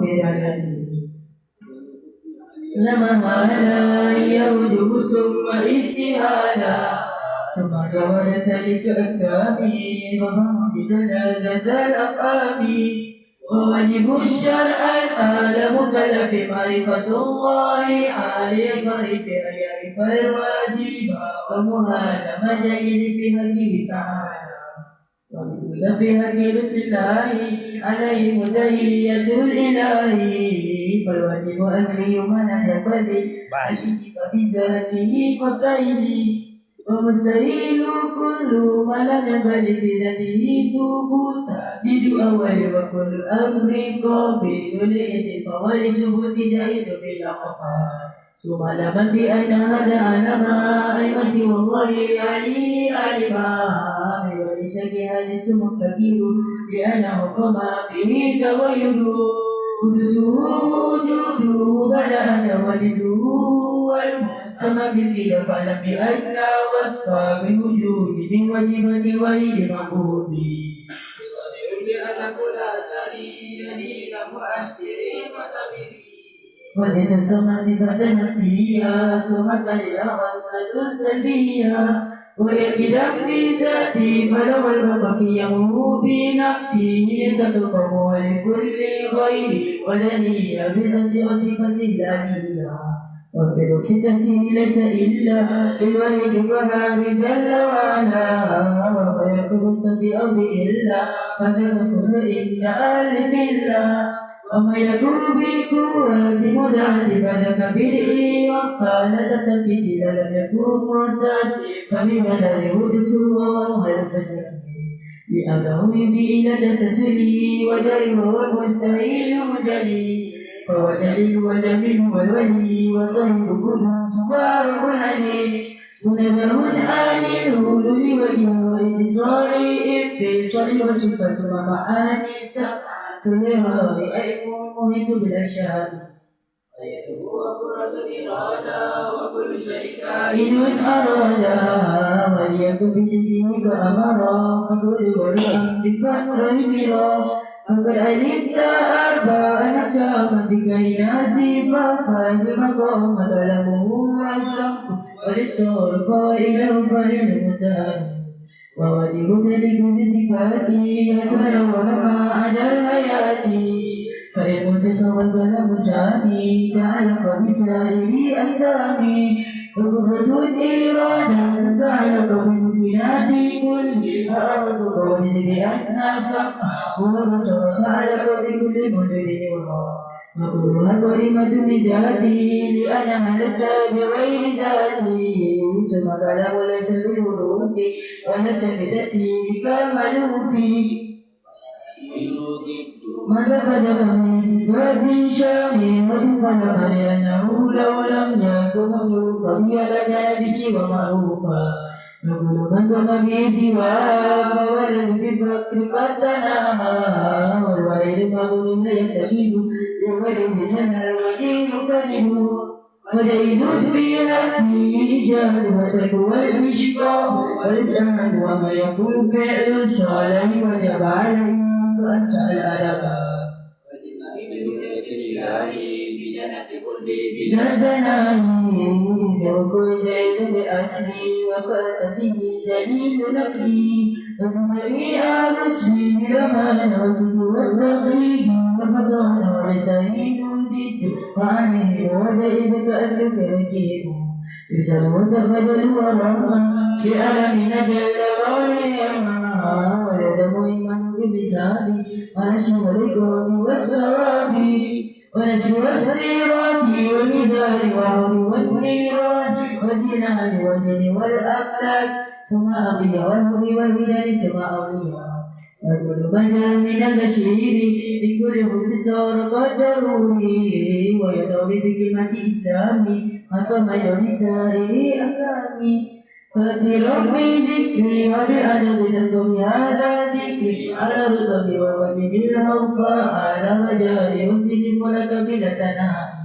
بدلني لما هذا يوجب ثم اجتهادا ثم جوز ثالث أقسامي وهم بجلالة الأفهام وواجب الشرع الآل مكلف معرفة الله عالي فريق أن يعرف الواجب ومهال مجيد في هديه تعالى ومثل في هدي رسل الله عليه مدهية الإله فالواجب أن يمنع يقضي فبذاته فقيلي ومستحيل كل ما لم يقل في ذاته ثبوت تهديد أول وكل أمر قابل للإضافة ولثبوت جائز بلا خفاء ثم لم بأن هذا علما أي وسوى الله علي علما ولشك حديث مستقيم لأنه كما فيه تغير قدسه وجوده بدأ أن وجده والمسمى بالكلا فلم بأن وصفا بالوجود من وجبة وجه معبود بأن كل سرير مؤثر وتبرير وزد السمى صفة نفسية سمة للأغمسة سلبية ويبدأ بذاتي فلو البقية بنفسي تتقم ولكل غير ولني بذات وصفة الألية وبلوك التمثيل ليس إلا للوحيد وهاب جل وعلا ويكون تضيء إلا فتكون إلا بالله وما يكون بقوة مدعي بدك وقال تتبدي لم يكن منتسب فببلد هدسه غير فسد لأنه يبدي إلى تسسلي وجرمه المستحيل مجلي فهو دليل وجميل والولي وصاحب كل سوار العلي منذر آل الهول لوجهه واتصال انفصال وصفة ثم معاني سبعة لله أيكم محيط بالأشياء ويده قرة إرادة وكل شيء كائن أرادا وليكن بالدين فأمرا فصل والأمر فأمر المرا فقد علمت أربع أقسام بكينات فافاد مقام طلبه والسمع والإبصار قائلا فللمتهم وواجب لكل صفاتي يتنور ما عدا الحياة فإن كنت توكل مسامي تعلق بسائر أجسامي وقدرة الإرادة تعلق بممكنات كلها وتقول بأن سمعه والبصر تعلق بكل مدبر وكلها كلمة بذاتي لأنها ليس بغير ذاتي ثم كلام ليس بالحروف وليس بتأليف كالمألوف ما تقدم من صفات شامل وانقلب لأنه لو لم يكن مصروفا لكان بسوى معروفا نقول من كان به سواه فولد بالفقر قد تناهى والولد فهو يكتئب لولد جنى الودين كذب وزيد في هدي الجهل وتكوى المشقى والسهل وما يقول فعل الصالح وجب عليه وأنسى الأدب بلدناني وكل زيد بأهلي وفاتته دليل نقلي وثمري مسلم لما نوته والتقليد وفضل ولسعيد جد وعليه وزيد كأهلك يجيب يسأل تبدل ورحمة لألمنا جل وعليما ولزم إيمان بلساني ونشر الكون والسواد ونشر السيرات والميزان والعود والنيران والجنان والجن والأفلاك ثم أبي والهدي والبلاد ثم أولياء وكل من من البشير لكل حب صار قد ضروري ويدعو بكلمة إسلامي حكم يوم سائر أحلامي فأتي ربي ذكري وبأدب تنقم هذا ذكري على رتب ووجه الهوفى على مجال وسلم لك بلا تناهي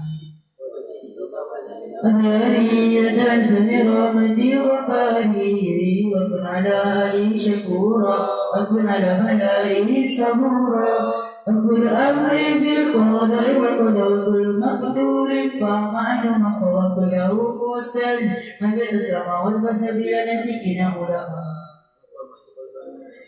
أثاري يدا سمر مدي وفاني وكن على آله شكورا وكن على ملائه صبورا رب الأمر بالقضاء والقدر كل مقدور فمعلومة وكله مرسل مدد السماء والبصر بلا نسكنا علماء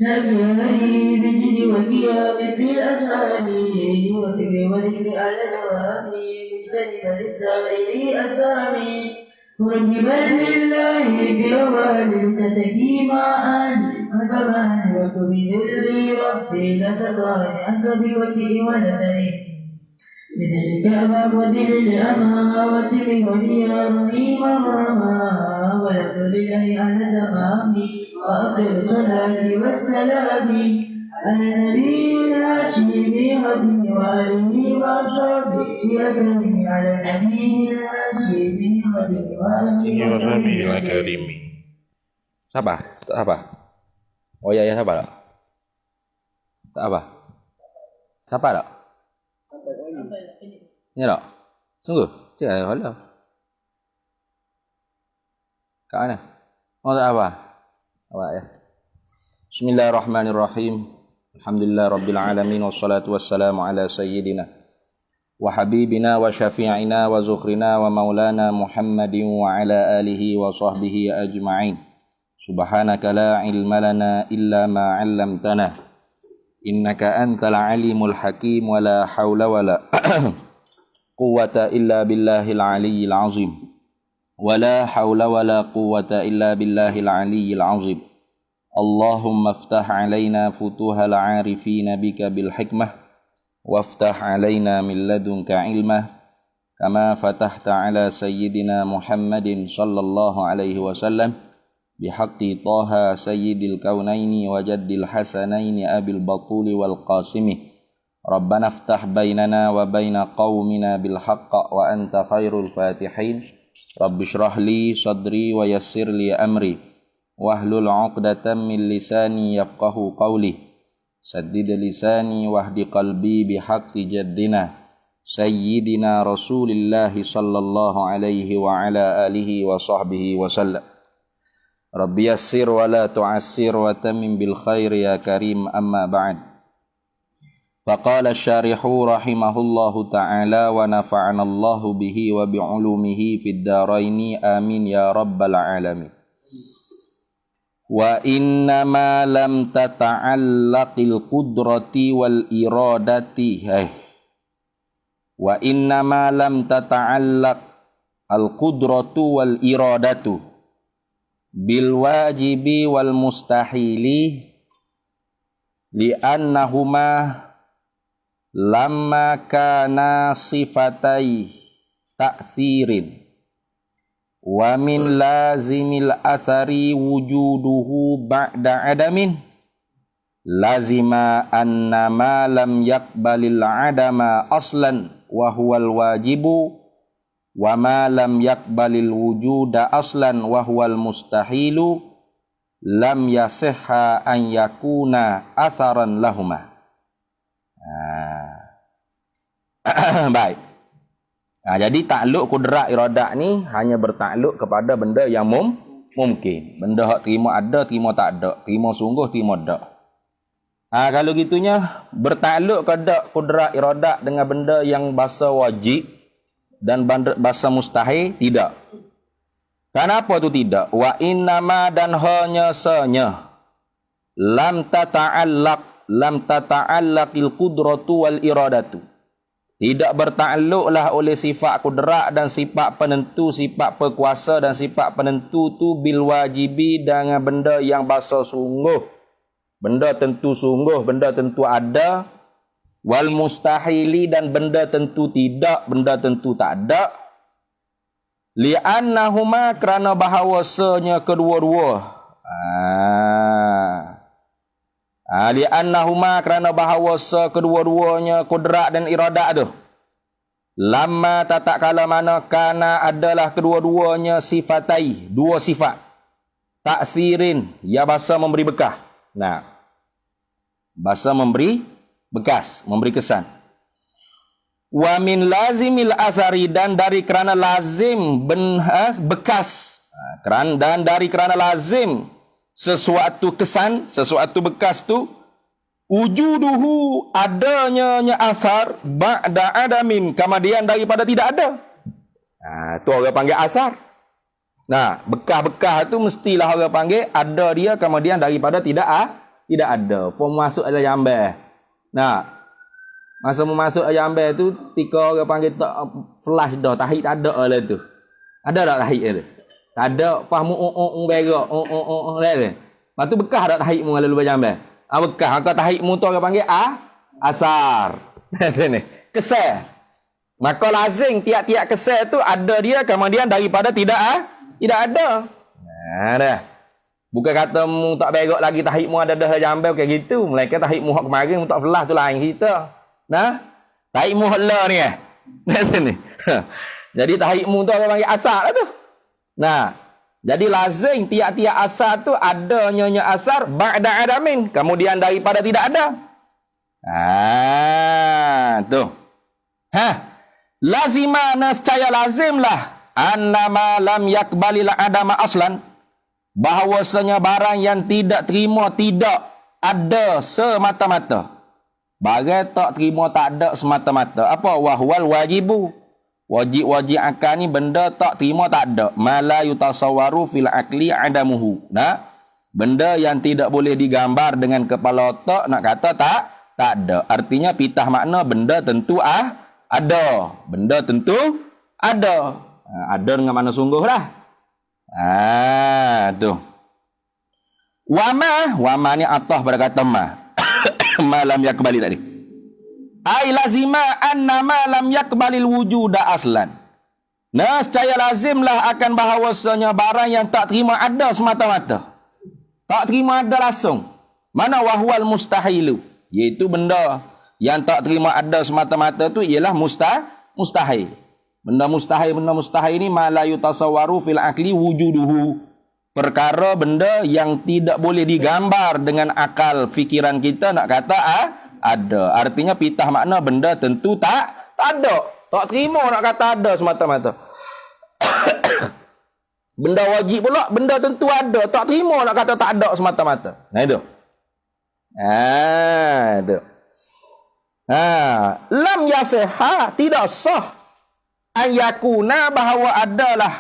نبي بجد والقيام في الأسامي وفكر وذكر على دوامي مجتنبا للسائر أسامي مرجبا لله بأوال تتكيما أنبمان وكبذل ربي لا تطاري أنت بوجه ولا تريم لذلك أباب ودل الأما واتبه وليا رحيم الرما والحمد لله على تمامي وأفضل الصلاة والسلام على النبي الهاشمي ختم وآله وصحبه أكرم على النبي الهاشمي ختم وآله وصحبه. Sabar, tak sabar. Oh ya sabar tak? Tak sabar. Sabar tak? Ya tak? Sungguh? Cik kalau. Kat mana? Oh tak sabar. Sabar ya. Bismillahirrahmanirrahim. Alhamdulillah rabbil alamin wassalatu wassalamu ala sayyidina wa habibina wa syafi'ina wa zukhrina wa maulana Muhammadin wa ala alihi wa sahbihi ajma'in. Subhanaka la ilma lana illa ma 'allamtana innaka antal alimul hakim wa la hawla wa la quwwata illa billahil aliyyil azim wa la hawla wa la quwwata illa billahil aliyyil azim. Allahumma aftah alaina futuhal arifina bika bil hikmah waftah alaina min ladunka ilmah kama fatahta ala sayyidina Muhammadin sallallahu alaihi wasallam bihaqqi Taha sayyidil kaunaini wa jaddil hasanaini abil batuli wal qasimi. Rabbana aftah bainana wa baina qaumina bil haqq wa anta khairul fatihin. Rabbi shrah li sadri wa yassir li amri wahlul 'uqdatam min lisani yafqahu qawli. Saddid lisani wahdi qalbi bihaqqi jaddina sayyidina Rasulillah sallallahu alaihi wa ala alihi wa sahbihi wa sallam. Rabbi yassir wa la tu'assir wa tamim bil khair ya karim amma ba'd. Faqala asy-syarihu rahimahullahu ta'ala wa nafa'ana Allahu bihi wa bi'ulumihi fid dharaini amin ya rabbal alamin. Wa inna ma lam tata'allaqil qudrati wal iradati wa inna ma lam tata'allaq al qudratu wal iradatu bil wajibi wal mustahili li'annahuma lamma kana sifatai ta'thirin wa min lazimil athari wujuduhu ba'da adamin lazima anna ma lam yakbalil adama aslan wa huwal wajibu wa ma lam yakbalil wujuda aslan wa huwal mustahilu lam yasihha an yakuna atharan lahuma. Baik. Jadi takluk kudrat iradat ni hanya bertakluk kepada benda yang mungkin. Benda hak terima ada, terima tak ada. Terima sungguh, terima tak. Kalau gitunya bertakluk kepada kudrat iradat dengan benda yang bahasa wajib dan bahasa mustahil tidak. Kenapa tu tidak? Wa innama dan hanya sanya lam tata'allaqil qudratu wal iradatu. Tidak bertakluklah oleh sifat kudrat dan sifat penentu, sifat perkuasa dan sifat penentu tu bil wajibi dengan benda yang bahasa sungguh. Benda tentu sungguh, benda tentu ada. Wal mustahili dan benda tentu tidak, benda tentu tak ada. Li'annahuma kerana bahawasanya kedua-dua. Li'annahuma kerana bahawasa kedua-duanya kudrat dan iradat tu. Lama tak kala mana kana adalah kedua-duanya sifatai, dua sifat. Ta'sirin, ya bahasa memberi bekas. Nah, bahasa memberi bekas, memberi kesan. Wa min lazimil asari dan dari kerana lazim bekas. Dan dari kerana lazim sesuatu kesan, sesuatu bekas tu wujuduhu adanya asar ba'da adamin, kemudian daripada tidak ada. Tu orang panggil asar. Nah, bekah-bekah tu mestilah orang panggil ada dia kemudian daripada tidak ada. Form masuk ada jambal. Nah, masa masuk jambal tu ketika orang panggil tak flash dah, tahik tak ada lah tu. Ada tak tahik tu? Tak ada, fahmu berak lah. Lepas tu bekah tak tahik mu lalu jambal. Bekah kau tahik mu tu orang panggil asar. Ni. Kesal. Maka lazim tiap-tiap kesal tu ada dia kemudian daripada tidak ada. Nah, dah. Bukan kata mu tak berak lagi tahik mu ada dah jambal kayak gitu. Mereka tahik mu hak kemarin mu tak felah tu lain kita. Nah, tahik mu hela ni ni. Jadi tahik mu tu orang panggil asar lah tu. Nah, jadi lazim tiap-tiap asar tu adanya asar ba'da adamin, kemudian daripada tidak ada. Tu. Lazimana secara lazimlah annama lam yakbalil adama aslan, bahawasanya barang yang tidak terima tidak ada semata-mata. Barang tak terima tak ada semata-mata. Apa? Wahwal wajibu. Wajib-wajib akal ni benda tak terima tak ada. Mala yutasawwaru fil akli adamuhu. Nah, benda yang tidak boleh digambar dengan kepala otak nak kata tak ada. Artinya pitah makna benda tentu ada. Benda tentu ada. Ada dengan mana sungguh lah. Tu. Wama ni atah pada kata ma. Malam yakbali tadi. Ai lazima annama lam yakbalil wujuda aslan. Nah, secara lazimlah akan bahawasanya barang yang tak terima ada semata-mata. Tak terima ada langsung. Mana wahwal mustahilu, iaitu benda yang tak terima ada semata-mata tu ialah mustahil. Benda mustahil ni ma la yutasawwaru fil akli wujuduhu. Perkara benda yang tidak boleh digambar dengan akal fikiran kita nak kata ada. Artinya pitah makna benda tentu tak ada. Tak terima nak kata ada semata-mata. Benda wajib pula benda tentu ada. Tak terima nak kata tak ada semata-mata. Nah itu. Itu. Lam yasihha, tidak sah ayakuna bahawa adalah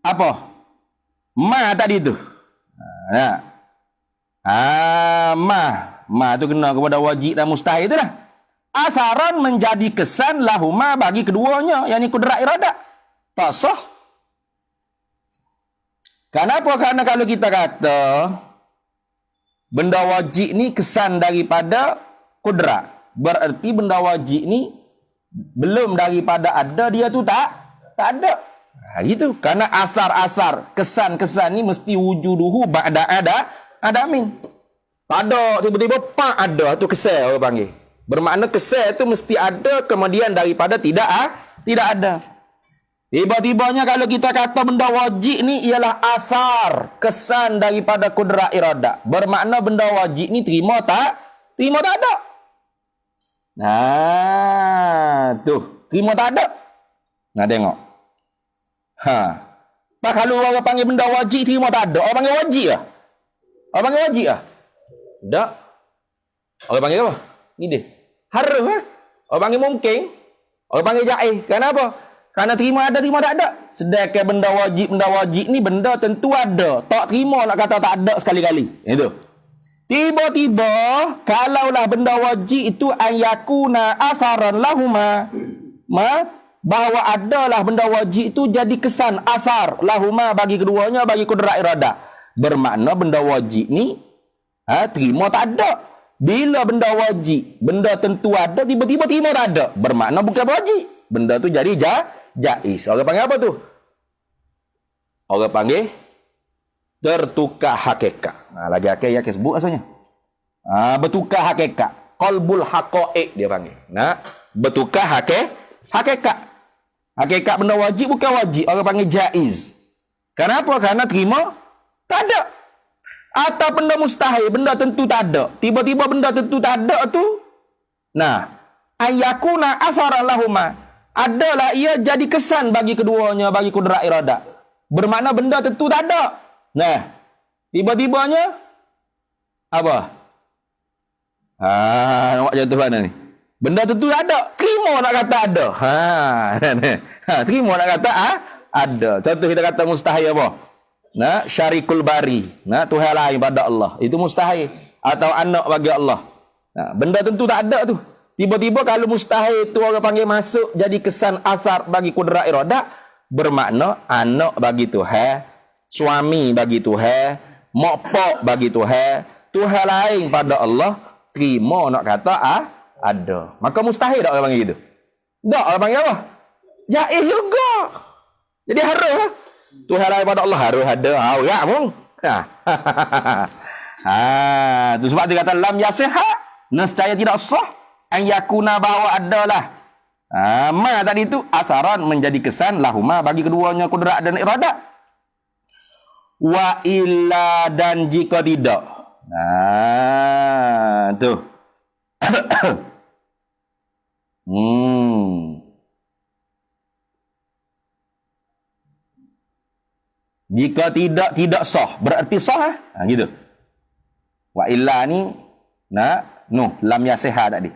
apa? Ma tadi tu. Ma tu kena kepada wajib dan mustahil tu lah. Asaran menjadi kesan lahuma bagi keduanya, yakni kudrat iradat. Tak sah. Kenapa? Karena kalau kita kata benda wajib ni kesan daripada kudrat, berarti benda wajib ni belum daripada ada dia tu tak ada. Gitu. Karena asar-asar, kesan-kesan ni mesti wujuduhu ba'da adamin. Tak ada tiba-tiba pak ada tu kesal orang panggil. Bermakna kesal tu mesti ada kemudian daripada tidak ada. Tiba-tibanya kalau kita kata benda wajib ni ialah asar, kesan daripada kudrat iradat. Bermakna benda wajib ni terima tak ada. Tu, terima tak ada. Nah tengok. Pak kalau orang panggil benda wajib terima tak ada, orang panggil wajib lah. Orang panggil wajib lah. Tak. Orang panggil apa? Ni dia. Harus lah. Orang panggil mungkin. Orang panggil jaiz. Kenapa? Karena terima ada, terima tak ada. Sedangkan benda wajib ni benda tentu ada. Tak terima nak kata tak ada sekali-kali. Itu. Tiba-tiba, kalaulah benda wajib itu ayakuna asaran lahuma. Bahawa adalah benda wajib itu jadi kesan asar lahuma bagi keduanya, bagi kudrat iradah. Bermakna benda wajib ni terima tak ada. Bila benda wajib, benda tentu ada, tiba-tiba terima tak ada, bermakna bukan wajib. Benda tu jadi jaiz. Orang panggil apa tu? Orang panggil tertukar hakikat. Lagi hakikat sebut rasanya. Bertukar hakikat. Qalbul haqaiq dia panggil. Bertukar hakikat. Hakikat benda wajib bukan wajib. Orang panggil jaiz. Kenapa? Karena terima tak ada. Atau benda mustahil, benda tentu tak ada. Tiba-tiba benda tentu tak ada tu. Ayakuna asaran lahuma. Adalah ia jadi kesan bagi keduanya, bagi kudrat iradat. Bermakna benda tentu tak ada. Tiba-tibanya Apa? Nampak jatuh mana ni? Benda tentu ada. Terima nak kata ada. Terima nak kata ada. Contoh kita kata mustahil apa? Syarikul bari. Tuhan lain pada Allah. Itu mustahil. Atau anak bagi Allah. Benda tentu tak ada tu. Tiba-tiba kalau mustahil tu orang panggil masuk jadi kesan asar bagi kudrat iradah, bermakna anak bagi Tuhan, suami bagi Tuhan, mak pak bagi Tuhan, Tuhan lain pada Allah, terima nak kata ada. Maka mustahil tak orang panggil gitu? Tak, orang panggil apa? Jaiz juga. Jadi harus lah. Tuhan lain pada Allah harus ada. Ya pun. Tu sebab dia kata lam yasiha, nescaya tidak sah an yakuna bahawa adalah. Ma tadi itu asaran menjadi kesan lahuma bagi keduanya kudrat dan iradat. Wa illa dan jika tidak. Tu. Jika tidak sah, berarti sah gitu. Wa illa ni lam yasiha tadi.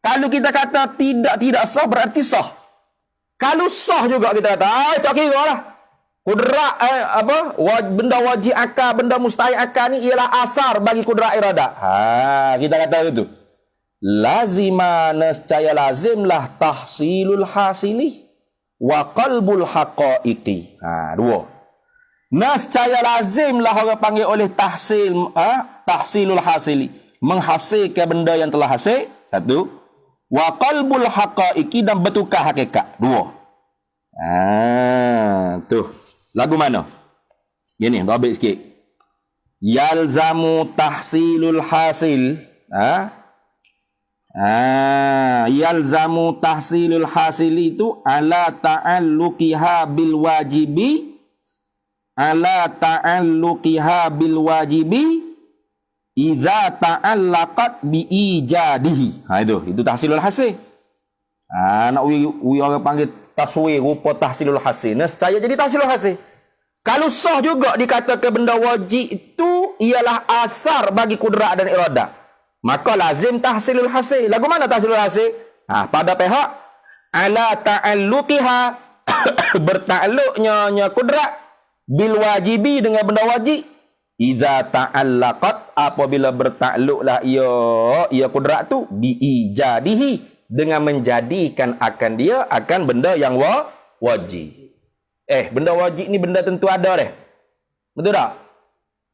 Kalau kita kata tidak sah, berarti sah. Kalau sah juga kita kata, tak kira lah. Kudrat benda wajib akal, benda mustahil akal ni ialah asar bagi kudrat iradah. Kita kata itu. Lazima nescaya lazimlah tahsilul hasili wa qalbul haqaiqi. Dua. Nescaya lazimlah orang panggil oleh tahsilul hasili, menghasilkan benda yang telah hasil. Satu. Wa qalbul haqaiqi, dan bertukar hakikat. Dua. Tuh. Lagu mana? Gini, dobit sikit. Yalzamu tahsilul hasil. Yalzamu tahsilul hasil itu ala ta'alluqiha bil wajibi, ala ta'alluqiha bil wajibi idza ta'allaqat bi ijadihi. Itu tahsilul hasil. Nak orang panggil taswir rupa tahsilul hasil. Nescaya jadi tahsilul hasil. Kalau sah juga dikatakan benda wajib itu ialah asar bagi kudrat dan iradah, maka lazim tahsilul hasil. Lagu mana tahsilul hasil? Pada pihak ala ta'alluqiha bertakluknya kudrat bil wajibi dengan benda wajib. Idza ta'allaqat, apabila bertakluklah ia kudrat tu bi ijadihi, dengan menjadikan akan dia akan benda yang wajib. Benda wajib ni benda tentu ada deh. Betul tak?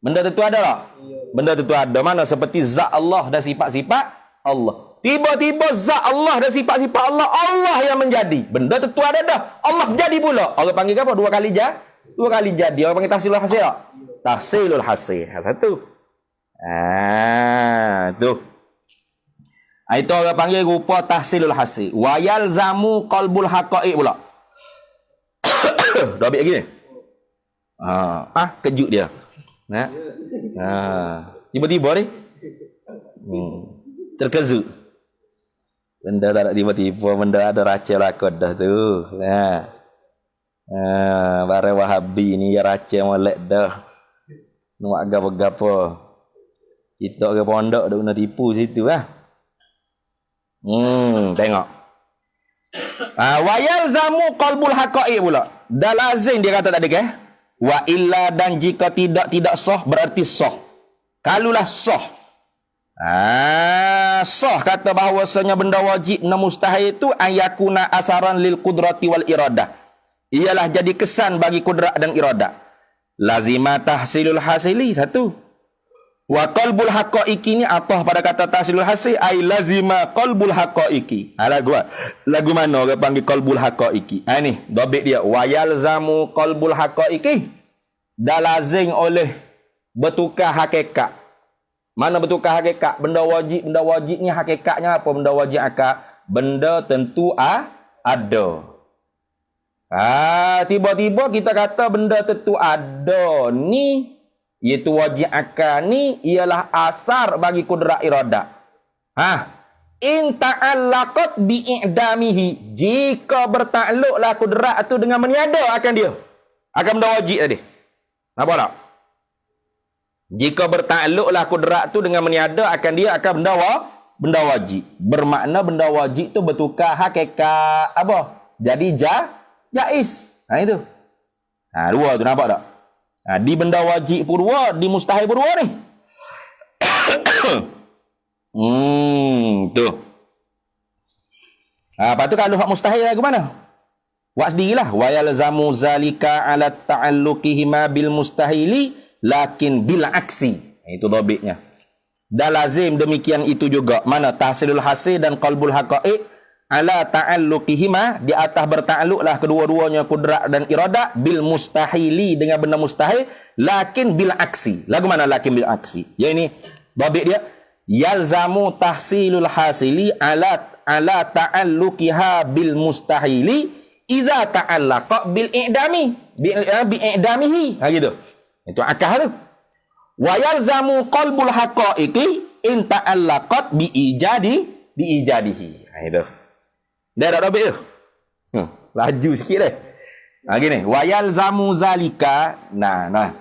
Benda tentu ada tak? Benda tentu ada. Mana seperti zat Allah dan sifat-sifat Allah. Tiba-tiba zat Allah dan sifat-sifat Allah, Allah yang menjadi. Benda tentu ada dah. Allah jadi pula. Orang panggil apa? Dua kali jadi. Orang panggil tahsilul hasil tak? Tahsilul hasil. Satu. Tu. Itu orang panggil rupa tahsilul hasil. Wa yalzamu qalbul haqaiq pula. Dah habis lagi ni? Kejut dia. Tiba-tiba ni. Terkejut. Benda tak ada tiba-tiba, benda ada raca lakon dah tu. Barang Wahabi ni ya raca molek dah. Nak agak-apa. Kita ke pondok dah guna tipu situ lah. Tengok. Wa yalzamu qalbul haqaiq pula. Dah lazim dia kata tadi ke? Wa illa, dan jika tidak sah, berarti sah. Kalulah sah. Sah kata bahawasanya benda wajib dan mustahil itu ayakuna asaran lil qudrati wal iradah. Ialah jadi kesan bagi kudrat dan iradah. Lazima tahsilul hasili. Satu. Wa qalbul haqaiqi ni atah pada kata tahsilul hasil, ai lazima qalbul haqaiqi. Lagu mana orang panggil qalbul haqaiqi? Ni dobit dia. Wa yalzamu qalbul haqaiqi. Dah lazim oleh bertukar hakikat. Mana bertukar hakikat? Benda wajib ni hakikatnya apa? Benda wajib akal. Benda tentu ada. Tiba-tiba kita kata benda tentu ada ni, iaitu wajib akal ni ialah asar bagi kudrat iradah. In ta'allaqat bi'idamihi, jika bertakluklah kudrat tu dengan meniada akan dia, akan benda wajib tadi. Nampak tak? Jika bertakluklah kudrat tu dengan meniada, dia akan benda wajib. Bermakna benda wajib tu bertukar hakikat apa? Jadi jaiz. Itu. Dua tu nampak tak? Di benda wajib pun dua, di mustahil pun dua ni. Tu. Lepas tu kalau hak mustahil lagu mana? Buat sendirilah. Wa yalzamu zalika ala ta'alluqihima bil mustahili lakin bil aksi. Itu dhabitnya. Dan lazim demikian itu juga. Mana tahsilul hasil dan qalbul haqaiq ala ta'alluqihima, di atas bertakluklah kedua-duanya kudrat dan iradah bil mustahili dengan benda mustahil, lakin bil aksi. Lagu mana lakin bil aksi? Ya ini dhabit dia. Yalzamu tahsilul hasili ala ta'alluqiha bil mustahili idza ta'allaqa bil i'dami bi i'damihi. Gitu. Itu akal tu. Wa yalzamu qalbul haqaiqi in ta'allaqat bi ijadihi. Itu. Dah ada dhabit tu. Laju sikit dah. Gini, wa yalzamu zalika. Nah.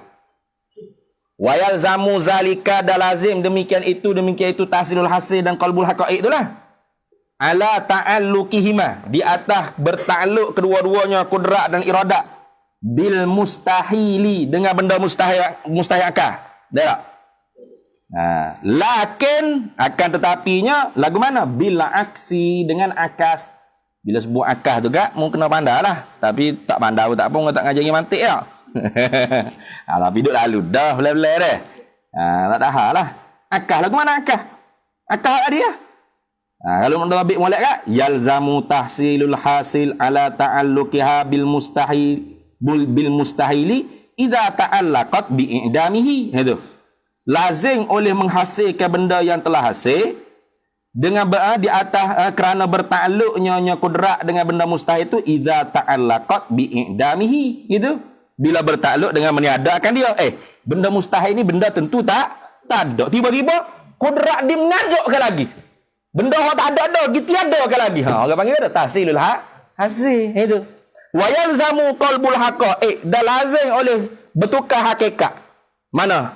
Wa yalzamu zalika, dan lazim demikian itu tahsilul hasil dan qalbul haqaiq itulah. Ala ta'alluqihima, di atas bertakluk kedua-duanya kudrat dan iradah bil mustahili dengan benda mustahil akal. Dah tak? Lakin akan tetapinya lagu mana? Bila aksi dengan akas. Bila sebut akas tu gak mungkin kena pandai lah. Tapi tak pandai pun tak apa, orang tak ngajari mantik tak. Tapi duduk lalu dah belai-belai dah. Tak dah lah. Akas lagu mana akas? Akas dia. Kalau dalam bit molek kat, yalzamu tahsilul hasil ala ta'alluqiha bil mustahili idza ta'allaqat bi i'damihi. Itu. Lazim oleh menghasilkan benda yang telah hasil dengan di atas kerana bertakluknya kudrat dengan benda mustahil itu idza ta'allaqat bi i'damihi. Gitu. Bila bertakluk dengan meniadakan dia. Benda mustahil ni benda tentu tak ada. Tiba-tiba kudrat dia mengadukkan lagi. Benda yang tak ada gitu ada lagi. Orang panggil ada tahsilul hasil. Itu. Wa yalzamu qalbul haqaiq, dan lazim oleh bertukar hakikat. Mana?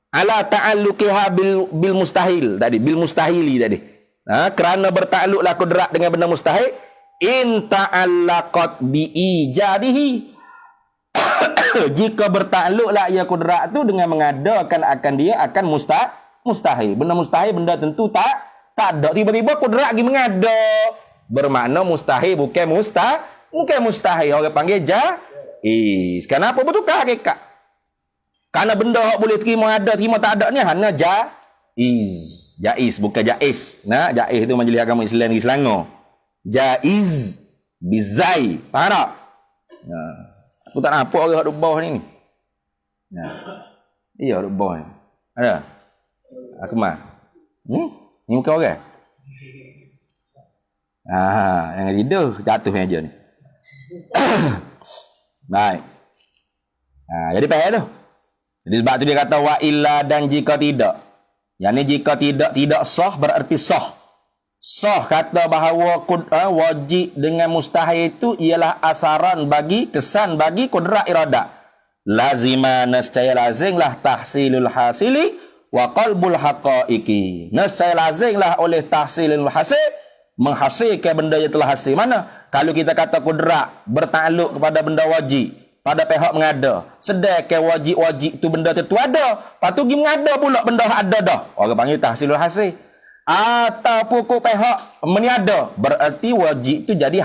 Ala ta'alluqiha bil mustahil tadi, bil mustahili tadi. Kerana bertakluklah kudrat dengan benda mustahil, in ta'allaqat bi ijadihi. Jika bertakluklah ia kudrat tu dengan mengadakan akan dia akan mustahil. Benda mustahil benda tentu tak ada. Tiba-tiba kudrat lagi mengada. Bermakna mustahil bukan mustahil. Orang panggil jaiz. Kenapa bertukar hakikat? Karena benda yang boleh terima ada, terima tak ada ni hanya jaiz. Jaiz bukan jaiz. Jaiz tu majlis agama Islam di Selangor. Jaiz bizai. Faham tak? Aku tak nampak orang duduk bawah ni. Iya duduk bawah ni. Ada? Aku mah. Ni bukan orang. Yang tidur jatuh meja ni. Baik. Jadi payah tu. Jadi sebab tu dia kata wa illa, dan jika tidak. Yang ni jika tidak sah berarti sah. Sah kata bahawa wajib dengan mustahil itu ialah asaran bagi kesan bagi kudrat iradah. Lazima nascaya lazimlah tahsilul hasili wa qalbul haqaiqi. Nascaya lazimlah oleh tahsilul hasil menghasilkan benda yang telah hasil. Mana? Kalau kita kata kudrat bertakluk kepada benda wajib, pada pihak mengada, sedangkan wajib-wajib tu benda tu ada, lepas tu pergi mengada pula benda ada dah. Orang panggil tahsilul hasil. Atau pokok pihak meniada, berarti wajib tu jadi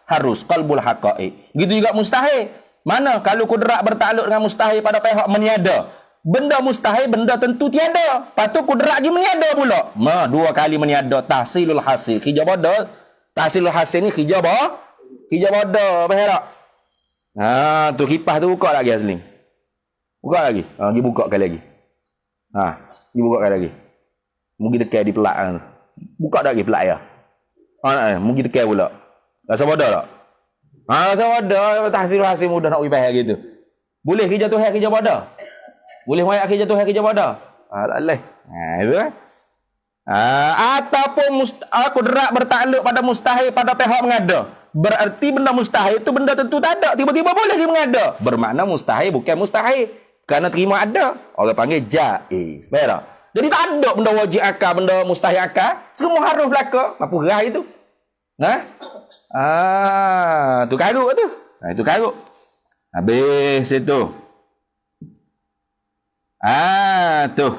harus qalbul haqaiq. Gitu juga mustahil. Mana? Kalau kudrat bertakluk dengan mustahil pada pihak meniada, benda mustahil benda tentu tiada. Lepas tu kudrat lagi meniada pula. Dua kali meniada, tahsilul hasil. Khijab bodoh. Tahsilul hasil ni khijab bodoh. Faham tak? Tu kipas tu buka lagi Azling. Buka lagi. Pergi buka kali lagi. Pergi buka kali lagi. Mungkin dekat di pelak. Buka dah lagi pelak ya. Mungkin dekat pula. Rasa bodoh tak? Rasa bodoh. Tahsilul hasil mudah nak pergi pahal gitu. Boleh kerja tu kerja bodoh? Boleh wayak kerja tu kerja bodoh? Tak boleh. Itu kan. Ataupun kudrat bertakluk pada mustahil pada pihak mengada. Berarti benda mustahil itu benda tentu tak ada. Tiba-tiba boleh dia mengada. Bermakna mustahil bukan mustahil. Kerana terima ada, orang panggil jaiz. Faham tak? Jadi tak ada benda wajib akal, benda mustahil akal. Semua harus belaka. Apa gerai itu? Tu karut tu. Itu karut. Habis itu. Tu.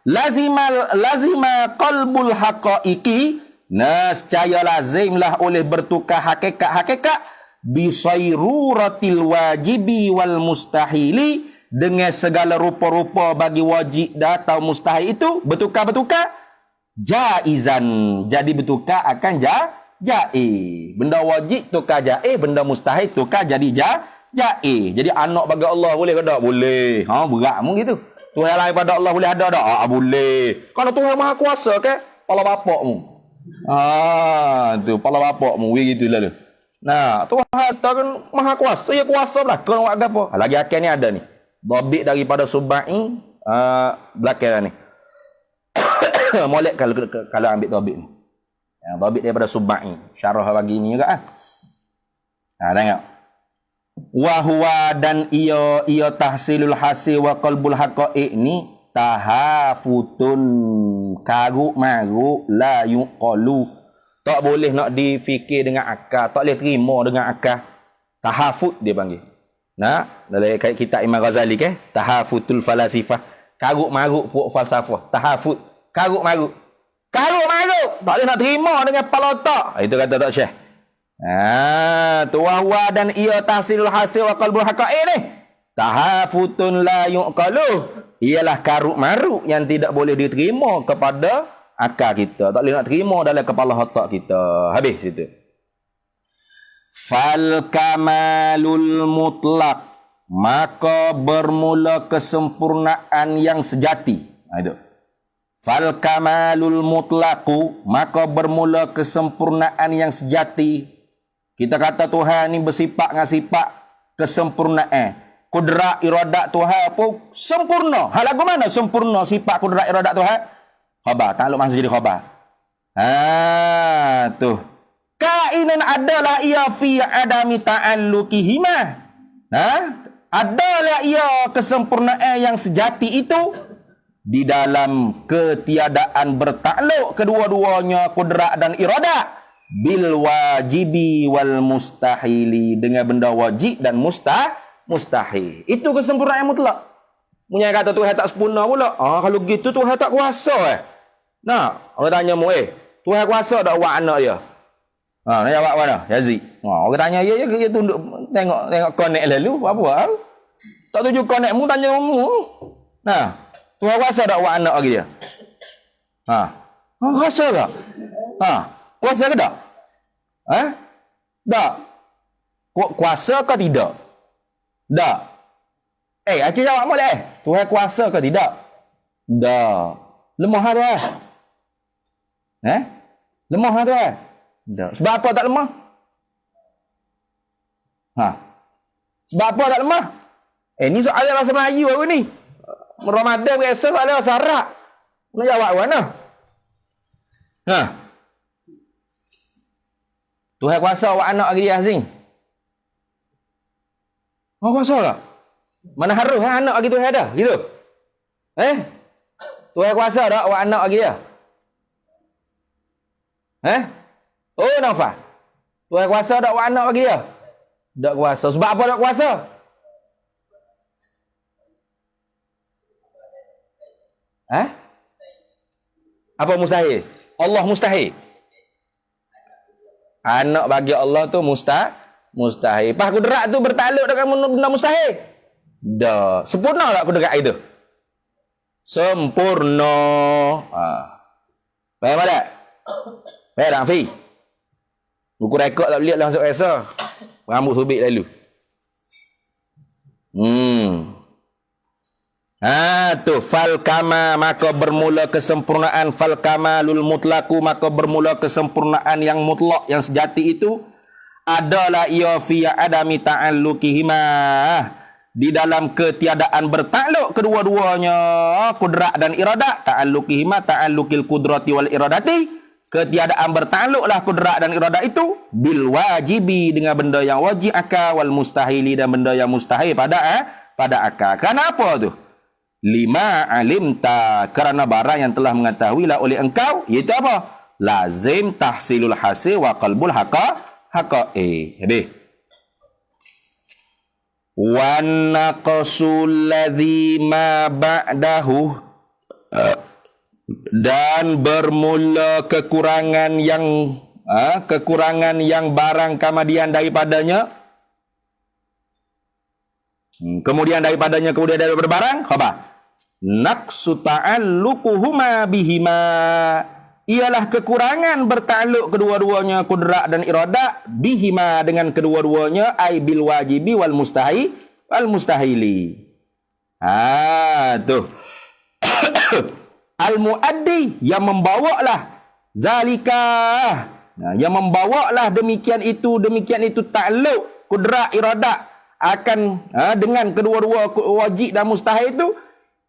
Lazima qalbul haqaiqi. Nescaya lazimlah oleh bertukar hakikat-hakikat bisairuratil wajibi wal mustahili, dengan segala rupa-rupa bagi wajib atau mustahil itu bertukar-bertukar jaizan. Jadi bertukar akan jaiz. Benda wajib tukar jaiz, benda mustahil tukar jadi jaiz. Jadi anak bagi Allah boleh ke tak? Boleh. Berat mu gitu. Tuhan lain pada Allah boleh ada tak? Boleh. Kalau Tuhan Maha Kuasa ke? Kepala bapak mu. Tu kepala bapak mu gitu lah tu. Nah, Tuhan kan Maha Kuasa, ya kuasa lah. Kau nak apa? Lagi akhir ni ada ni. Dhabit daripada subai belakang ni. Molek kalau ambil dhabit ni. Dhabit daripada subai. Syarah bagi ni juga tengok. Wa huwa dan ia tahsilul hasil wa qalbul haqaiq ni tahafutun karuk maruk la yuqalu. Tak boleh nak difikir dengan akal, tak boleh terima dengan akal. Tahafut dia panggil. Dalam kitab Imam Ghazali ke, tahafutul falasifah, karuk maruk puak falsafah. Tahafut, karuk maruk. Karuk maruk tak boleh nak terima dengan kepala otak. Itu kata Tok Syekh. Tu wahwa dan ia tahsilul hasil wa qalbul haqaiq ni tahafutun la yuqalu, ialah karuk maruk yang tidak boleh diterima kepada akal kita, tak boleh nak terima dalam kepala otak kita. Habis situ. Fal kamalul mutlak, maka bermula kesempurnaan yang sejati. Itu. Fal kamalul mutlaqu, maka bermula kesempurnaan yang sejati. Kita kata Tuhan ni bersifat dengan sifat kesempurnaan. Kudrat iradat Tuhan pun sempurna. Hal lagu mana sempurna sifat kudrat iradat Tuhan? Khabar, takluk masuk jadi khabar. Tu. Kainan adalah ia fi adami ta'alluqihima. Adalah ia kesempurnaan yang sejati itu di dalam ketiadaan bertakluk kedua-duanya kudrat dan iradat bil wajibi wal mustahili, dengan benda wajib dan mustahil. Itu kesempurnaan mutlak. Punya kata Tuhan tak sempurna pula. Kalau gitu Tuhan tak kuasa orang tanya mu Tuhan kuasa tak buat anak dia? Nak jawab mana? Yazid. Orang tanya dia tunduk tengok connect lalu apa? Tak tuju connect mu tanya mu. Tuhan kuasa tak buat anak lagi dia? Kuasa tak? Kuasa ke tak? Tak. Kuasa ke tidak? Tak. Aku jawab boleh. Tuhan kuasa ke tidak? Tak. Lemah tu lemah tu tak. Sebab apa tak lemah? Sebab apa tak lemah? Ni soalan bahasa Melayu aku ni. Ramadan biasa soalan bahasa Arab. Nak jawab mana? Tuhan kuasa awak anak lagi dia Azim. Kuasa tak? Mana harus anak lagi Tuhan ada? Gitu? Tuhan kuasa tak awak anak lagi dia? Nafas. Tuhan kuasa tak awak anak lagi dia? Tak kuasa. Sebab apa tak kuasa? Apa mustahil? Allah mustahil. Anak bagi Allah tu mustahil. Pas kudrat tu bertakluk dengan benda mustahil. Dah. Sempurna tak kudrat itu? Sempurna. Faham tak? Faham tak, Fi? Buku rekod tak lihat lah masuk rasa. Rambut sobek lalu. Tu fal kama, maka bermula kesempurnaan. Fal kamalul mutlaku, maka bermula kesempurnaan yang mutlak, yang sejati itu adalah ia fi adami ta'alluqihima, di dalam ketiadaan bertakluk kedua-duanya kudrat dan iradat. Ta'alluqihima, ta'alluqil kudrati wal iradati, ketiadaan bertakluklah kudrat dan iradat itu bil wajibi, dengan benda yang wajib akal, wal mustahili, dan benda yang mustahil pada akal. Kenapa tu? Lima alimta, kerana barang yang telah mengetahui lah oleh engkau, iaitu apa? Lazim tahsilul hasil wa qalbul haqa'i. Habis. Wa naqsul ladzi ma ba'dahu, dan bermula kekurangan yang barang kemudian daripadanya. Kemudian daripada barang, khabar. Naqsu ta'alluquhuma bihima, ialah kekurangan bertakluk kedua-duanya kudrat dan iradat bihima dengan kedua-duanya, ai bil wajibi wal mustahili. Tuh. Al muaddi, yang membawalah zalika, yang membawalah demikian itu takluk kudrat iradat akan dengan kedua-dua wajib dan mustahil itu,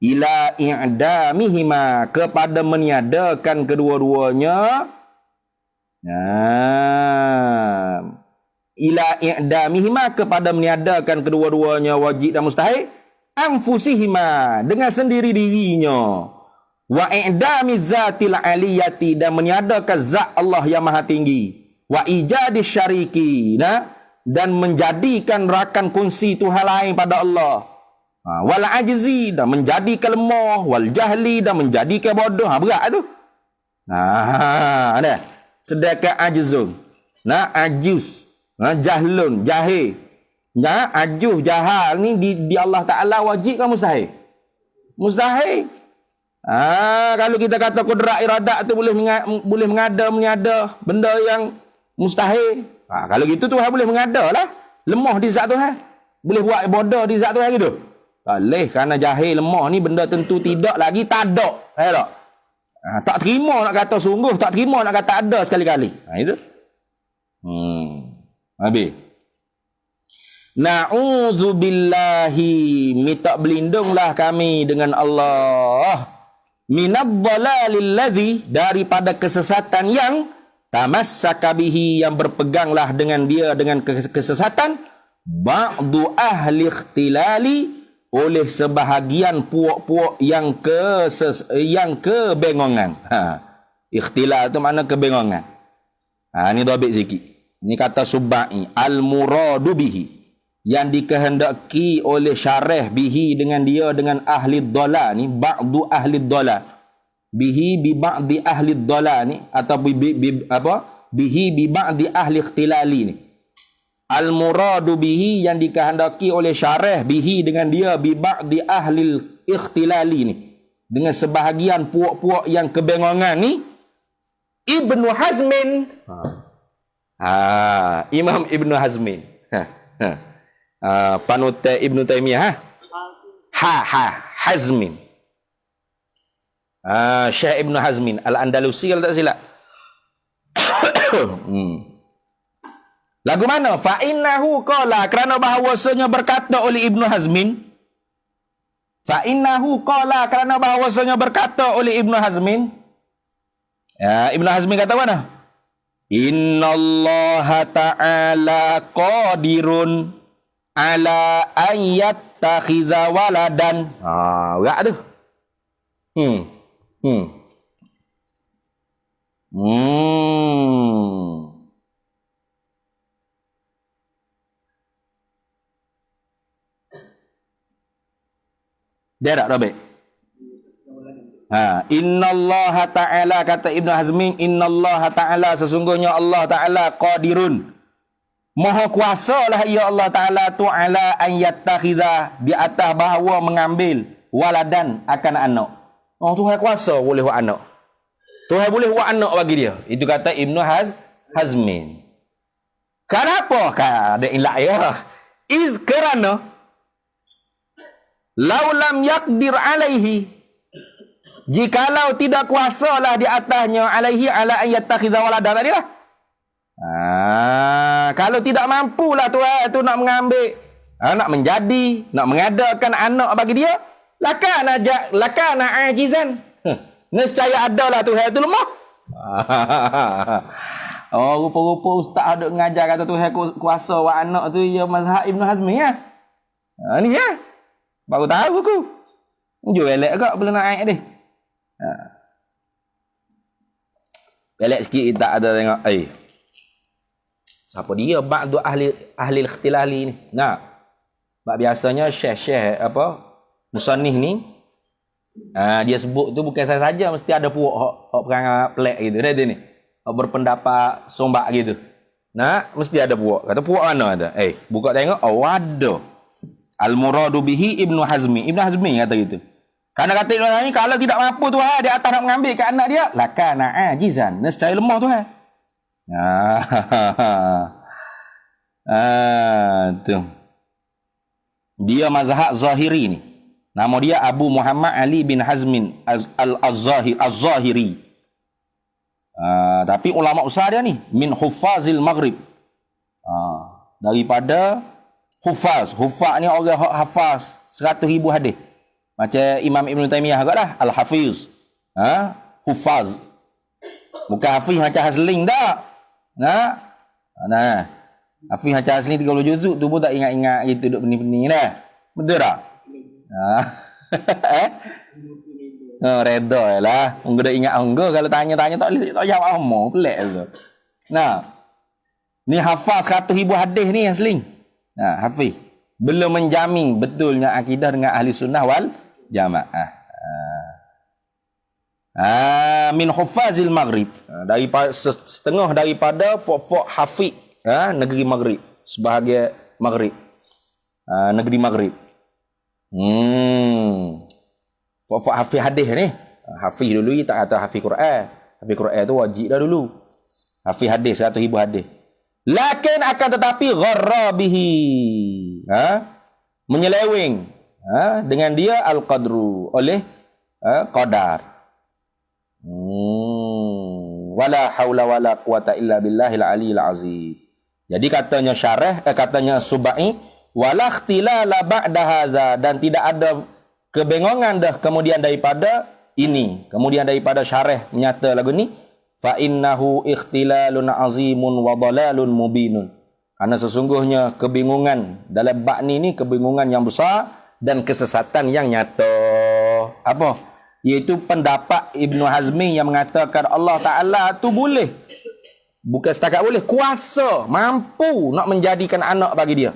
ila i'damihima, kepada meniadakan kedua-duanya. Ila i'damihima, kepada meniadakan kedua-duanya wajib dan mustahil, anfusihima, dengan sendiri dirinya, wa i'dami zatil aliyati, dan meniadakan zat Allah yang maha tinggi, wa ijadi syariki, dan menjadikan rakan kongsi Tuhan lain pada Allah, wal ajzi, dan menjadikan lemah, wal jahli, dan menjadikan bodoh. Berat tu. Ada. Sedangkan ajzun, ajus, jahlun, jahil, ajuh, jahal ni di Allah Ta'ala wajib kan mustahil? Mustahil. Kalau kita kata kudrat iradat tu boleh mengada benda yang mustahil. Kalau gitu Tuhan boleh mengada lah. Lemah di zat Tuhan. Boleh buat bodoh di zat Tuhan gitu. Boleh, kerana jahil lemah ni benda tentu tidak lagi tak ada. Tak? Tak terima nak kata sungguh, tak terima nak kata ada sekali-kali. Itu. Habis. Na'udzubillahi, minta berlindunglah kami dengan Allah, minadh-dhalalil ladzi, daripada kesesatan yang tamassaka bihi, yang berpeganglah dengan dia, dengan kesesatan, ba'du ahli ikhtilali, oleh sebahagian puak-puak yang kebengongan. Ikhtilal tu makna kebengongan. Ni dhabit sikit. Ni kata Subba'i, al-muradu bihi, yang dikehendaki oleh syarah bihi, dengan dia, dengan ahli dhalal ni, ba'du ahli dhalal, bihi bi ba'di ahli dhalal ni, atau bihi bi ba'di ahli ikhtilali ni. Al muradu bihi, yang dikehendaki oleh syarah bihi, dengan dia, bi ba'di ahli ikhtilali ni, dengan sebahagian puak-puak yang kebengongan ni, Ibnu Hazmin. Imam Ibnu Hazmin. Panutai Ibnu Taimiyah. Hazmin. Syekh Ibnu Hazmin Al-Andalusi kalau tak silap. Lagu mana? Fa innahu qala, kerana bahawasanya berkata oleh Ibnu Hazmin. Fa innahu qala, kerana bahawasanya berkata oleh Ibnu Hazmin. Ibnu Hazmin kata mana? Innallaha ta'ala qadirun ala an yattakhidha waladan. Berat tu. Dia tak baik. Innallaha ta'ala, kata Ibnu Hazmin, innallaha ta'ala, sesungguhnya Allah Ta'ala qadirun, maha kuasa lah ya Allah Ta'ala tu, ala an yattakhidha, di atas bahawa mengambil waladan, akan anak. Tuhan kuasa boleh buat anak. Tuhan boleh buat anak bagi dia. Itu kata Ibnu Hazmin. Kenapa? Ada ilak ya. Kerana laulam yakdir alaihi, jikalau tidak kuasalah di atasnya, alaihi ala an yattakhidha waladan tadi lah. Kalau tidak mampulah Tuhan tu nak mengambil, nak menjadi, nak mengadakan anak bagi dia, lakana ajizan. Nescaya adalah Tuhan tu lemah. Rupa-rupa ustaz ada mengajar kata Tuhan kuasa buat anak tu, ya mazhab Ibnu Hazmi ya. Ni ya. Baru tahu aku. Jom elek kak boleh naik dia. Ha. Elek sikit kita ada tengok. Siapa dia? Ba'du ahli ikhtilali ni. Nah. Sebab biasanya syekh-syekh musannif ni dia sebut tu bukan saja mesti ada puak hak perangai pelak gitu dah dia ni. Hak berpendapat sombak gitu. Nah, mesti ada puak. Kata puak mana ada? Buka tengok. Ada. Al-muradu bihi Ibnu Hazmi. Ibnu Hazmi kata gitu. Karena kata Ibnu Hazmi kalau tidak mampu Tuhan dia atas nak mengambil ke anak dia, lakana ajizan. Nescaya lemah Tuhan. Tu. Dia mazhab Zahiri ni. Nama dia Abu Muhammad Ali bin Hazmin Az-Zahiri. Tapi ulama besar dia ni min huffazil Maghrib. Daripada hufaz. Hufaz ni orang hafaz 100,000 hadis. Macam Imam Ibn Taymiyah agaklah Al-Hafiz. Hufaz. Bukan hafiz macam Hasling tak. Hafiz macam Hasling 30 juzuk tu pun tak ingat-ingat gitu duk pening-pening dah. Betul tak? Reda lah. Ungga dah ingat ungga kalau tanya-tanya tak jawab apa. Pelik tu. Ni hafaz 100,000 hadis ni Hasling. Hafiz. Belum menjamin betulnya akidah dengan ahli sunnah wal jamaah. Min huffazil Maghrib. Daripada setengah daripada fok-fok hafiz negeri Maghrib. Sebahagian Maghrib. Negeri Maghrib. Fok-fok hafiz hadis ni. Hafiz dulu tak kata hafiz Quran. Hafiz Quran tu wajib dah dulu. Hafiz hadis 100,000 hadis. Lakin akan tetapi gharra bihi. Menyeleweng dengan dia al-qadru oleh qadar. Wala haula wala quwata illa billahil aliyil azim. Jadi katanya syarah katanya Subai wala ikhtilala ba'da hadza, dan tidak ada kebingungan dah kemudian daripada ini, kemudian daripada syarah menyata lagu ni fa innahu ikhtilalun azimun wa dalalun mubinun. Karena sesungguhnya kebingungan dalam bab ni kebingungan yang besar dan kesesatan yang nyata. Apa? Iaitu pendapat Ibnu Hazmi yang mengatakan Allah Ta'ala tu boleh. Bukan setakat boleh, kuasa, mampu nak menjadikan anak bagi dia.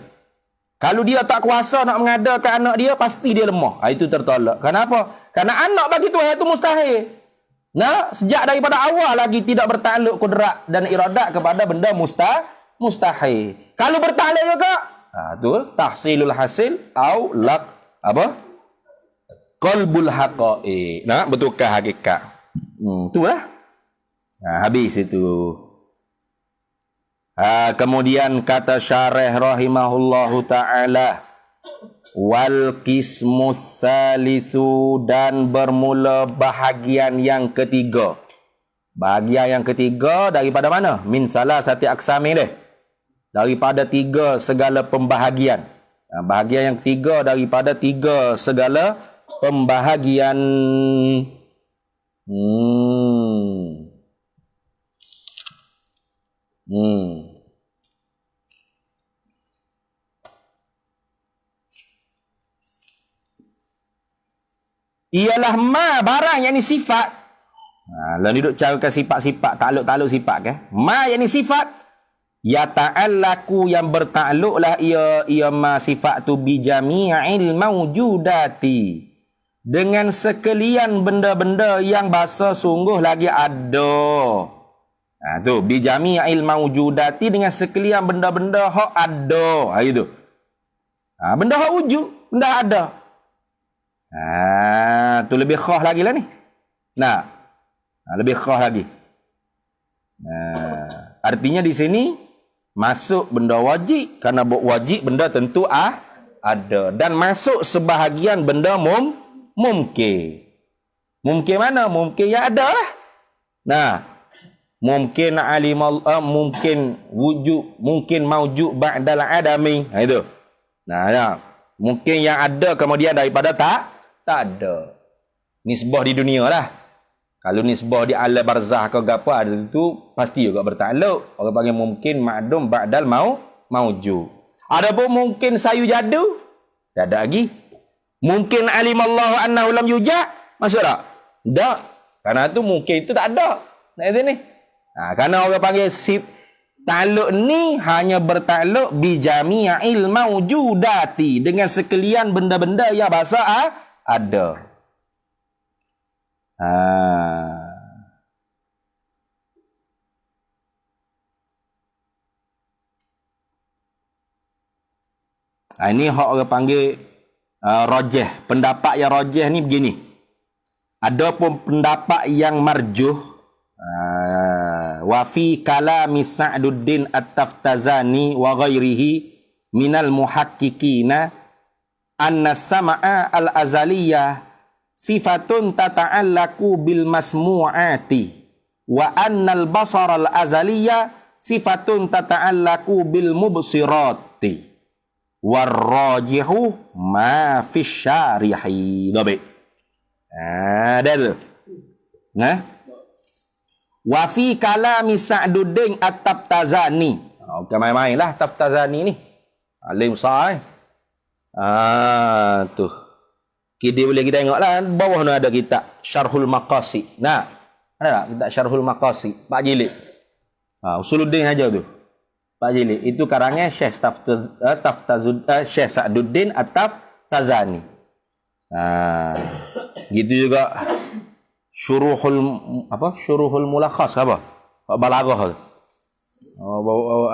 Kalau dia tak kuasa nak mengadakan anak dia, pasti dia lemah. Itu tertolak. Kenapa? Karena anak bagi Tuhan itu mustahil. Sejak daripada awal lagi tidak bertakluk kudrat dan iradat kepada benda mustahil. Kalau bertakluk juga, tu tahsilul hasil au lak qalbul haqa'iq. Betulkah hakikat. Itulah. Habis itu. Kemudian kata syarih rahimahullahu ta'ala wal qismus salisu, dan bermula bahagian yang ketiga. Bahagian yang ketiga daripada mana? Min salasati aqsami deh. Daripada 3 segala pembahagian. Bahagian yang ketiga daripada 3 segala pembahagian. Ialah ma barang yang ni sifat. Lalu duduk carikan sifat-sifat, takluk-takluk sifat ke? Ma yang ni sifat ya ta'allaku, yang bertakluklah ia ma sifat tu bi jami'il mawjudati, dengan sekalian benda-benda yang bahasa sungguh lagi ada. Tu bi jami'il mawjudati, dengan sekalian benda-benda hak ada. Itu. Benda hak wujud, benda ada. Tu lebih khas lagi lah ni. Lebih khas lagi. Artinya di sini masuk benda wajib, kerana wajib benda tentu ada, dan masuk sebahagian benda mungkin. Mungkin mana? Mungkin yang ada lah. Mungkin alimal mungkin wujud, mungkin maujud ba'dal adami. Itu. Mungkin yang ada kemudian daripada tak ada. Nisbah di dunia lah. Kalau nisbah di alam barzah ke apa ada itu pasti juga bertakluk. Orang panggil mungkin ma'dum ba'dal maujud. Ada pun mungkin sayu jadu. Tak ada lagi. Mungkin alimallahu annahu lam yujad. Masuk tak? Tak. Karena tu mungkin itu tak ada. Nak ni. Karena orang panggil ta'alluq ni hanya bertakluk bi jami'il mawjudati, dengan sekalian benda-benda yang bahasa ada. Ini hak orang panggil rajih. Pendapat yang rajih ni begini. Ada pun pendapat yang marjuh. Wa fi kalami Sa'duddin At-Taftazani wa ghairihi minal muhaqqiqina anna sama'a al-azaliyah sifatun tata'allaku bil masmu'ati wa annal basara al-azaliyah sifatun tata'allaku bil mubsirati warrajihu ma fi syarihi. Dobek. Ada tu. Nah. Wa fi kalami Sa'duddin At-Taftazani. Okey, main-main lah Taftazani ni. Alim besar. Tu. Kita boleh kita tengoklah bawah ni ada kitab Syarhul Maqasid. Nah. Ada tak kitab Syarhul Maqasid? 4 jilid. Usuluddin aja tu. 4 jilid. Itu karangan Syekh Syekh Sa'duddin At-Taftazani. Gitu juga Syuruhul Mulakhas apa? Balaghah.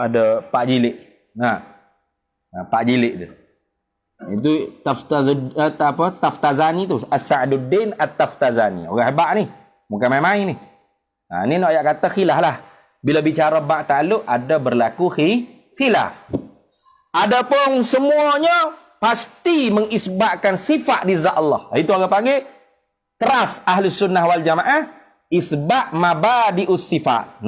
Ada 4 jilid. 4 jilid tu. Itu Taftazani tu, As-Sa'duddin At-Taftazani. Orang hebat ni. Bukan main-main ni. Ni nak ayat kata khilaf lah. Bila bicara bab ta'alluq ada berlaku khilaf. Adapun semuanya pasti mengisbatkan sifat di zat Allah. Itu orang panggil keras ahli sunnah wal jamaah isbat mabadi'us sifat.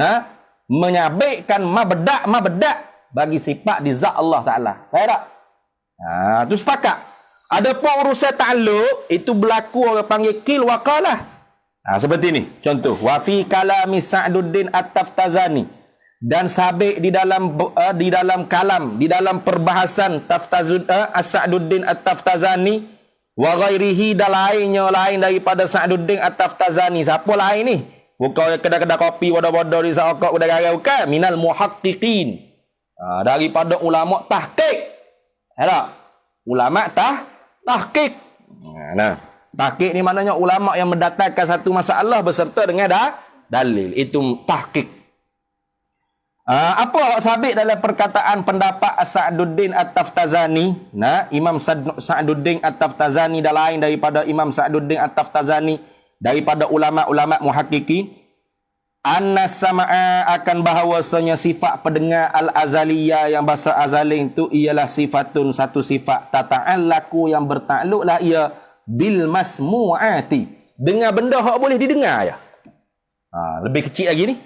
Menyabitkan mabda' bagi sifat di zat Allah Ta'ala. Faham tak? Tu sepakat. Adapun urusan ta'alluq itu berlaku orang panggil qil wa qalah. Seperti ni. Contoh, wa fi kalami Sa'duddin At-Taftazani, dan sabit di dalam kalam, di dalam perbahasan Sa'duddin At-Taftazani wa ghairihi, dan lain daripada Sa'duddin At-Taftazani. Siapa lain ni? Bukan kedai-kedai kopi bodoh-bodoh di Sarawak udah garau kan? Minal muhaqqiqin. Daripada ulama tahqiq. Ada ulama tahqiq. Tahqiq ni maknanya ulama yang mendatangkan satu masalah beserta dengan dalil. Itu tahqiq. Apa sabit dalam perkataan pendapat Sa'duddin At-Taftazani? Imam Sa'duddin At-Taftazani dan lain daripada Imam Sa'duddin At-Taftazani, daripada ulama-ulama muhaqqiqin, anna sama'a, akan bahawasanya sifat pendengar al-azaliyah yang bahasa azali itu ialah sifatun, satu sifat, tata'allaku yang bertakluklah ia bil masmu'ati, dengan benda hak boleh didengar ya. Lebih kecil lagi ni.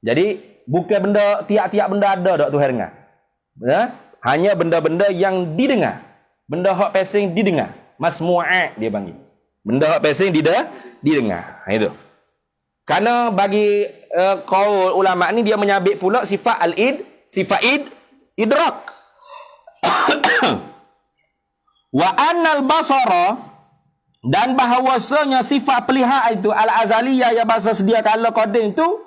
Jadi bukan benda, tiap-tiap benda ada tak Tuhan dengar. Hanya benda-benda yang didengar. Benda hak pesing didengar. Masmu'at dia panggil. Benda hak pesing didengar. Itu. Kerana bagi qaul ulama ni dia menyabit pula sifat sifat idrak. Wa annal basara, dan bahawasanya sifat pelihat itu al-azaliyah yang bahasa sedia kala qadim itu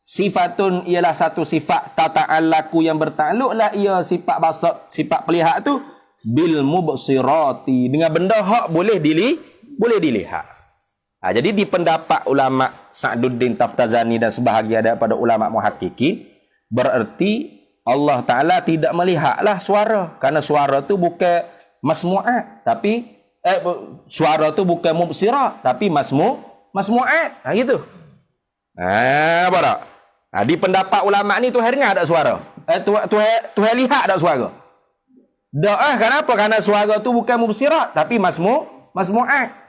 sifatun, ialah satu sifat, tata'allaku yang bertakluklah ia sifat basar, sifat pelihat tu bil mubsirati, dengan benda hak boleh dilihat. Jadi di pendapat ulama Sa'duddin Taftazani dan sebahagian daripada ulama muhaqqiqin, bererti Allah Ta'ala tidak melihatlah suara, kerana suara tu bukan masmu'at, tapi suara tu bukan mubsirah, tapi masmu'at. Gitu. Apa tak? Di pendapat ulama ni Tuhan dengar tak suara? Tuhan lihat tak suara? Tak. Kenapa? Kerana suara tu bukan mubsirah, tapi masmu'at.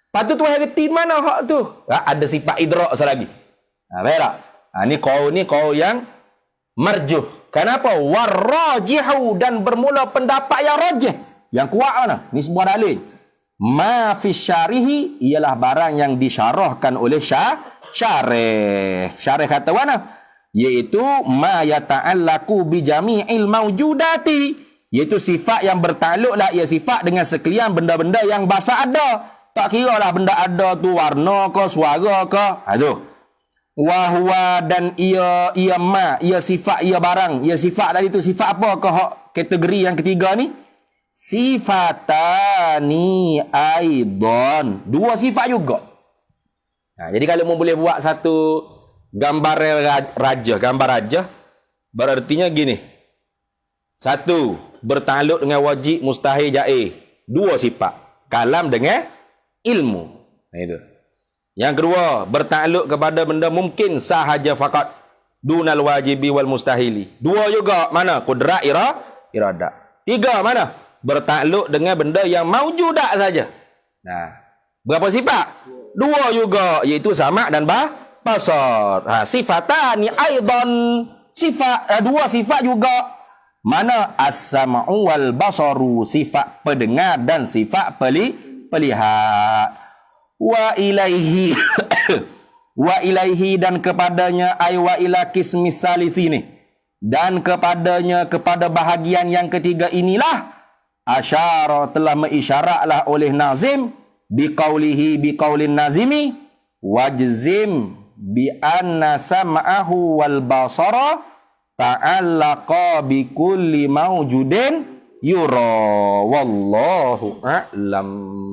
Lepas tu Tuhan reti mana hak tu? Ada sifat idrak selagi. Faham tak? Ni qaul yang marjuh. Kenapa? Warrajihu, dan bermula pendapat yang rajih, yang kuat mana? Ni sebuah dalil. Ma fi syarihi, ialah barang yang disyarahkan oleh syarih. Syarih kata mana? Iaitu ma yata'allaku bi jami'il mawjudati, Iaitu sifat yang bertakluk lah, ia sifat dengan sekalian benda-benda yang bahasa ada. Tak kira lah benda ada tu warna ke, suara ke. Tu. Wahwa dan ia ma, ia sifat, ia barang. Ia sifat tadi tu sifat apa ke kategori yang ketiga ni? Sifatani aidon. Dua sifat juga. Jadi kalau mu boleh buat satu gambar raja, berartinya gini. Satu, bertakluk dengan wajib, mustahil, jaiz. Dua sifat. Kalam dengan ilmu. Itu. Yang kedua, bertakluk kepada benda mungkin sahaja fakat. Dunal wajibi wal mustahili. Dua juga. Mana? Kudrat iradat. Tiga, mana? Bertakluk dengan benda yang maujudak saja. Nah, berapa sifat? Dua juga. Iaitu sama' dan basar. Sifatani aidan. Dua sifat juga. Mana? As-sam'u wal basaru. Sifat pendengar dan sifat pelihat. Wa ilaihi wa ilaihi dan kepadanya ay wa ila qismi salisini dan kepadanya kepada bahagian yang ketiga inilah asyara telah mengisyaratlah oleh nazim biqaulihi biqaulin nazimi wajzim bi anna sam'ahu wal basara ta'allaqa bi kulli mawjudin yura wallahu a'lam.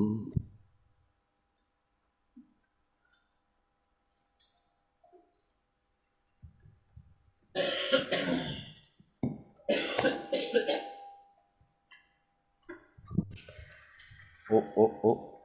Oh.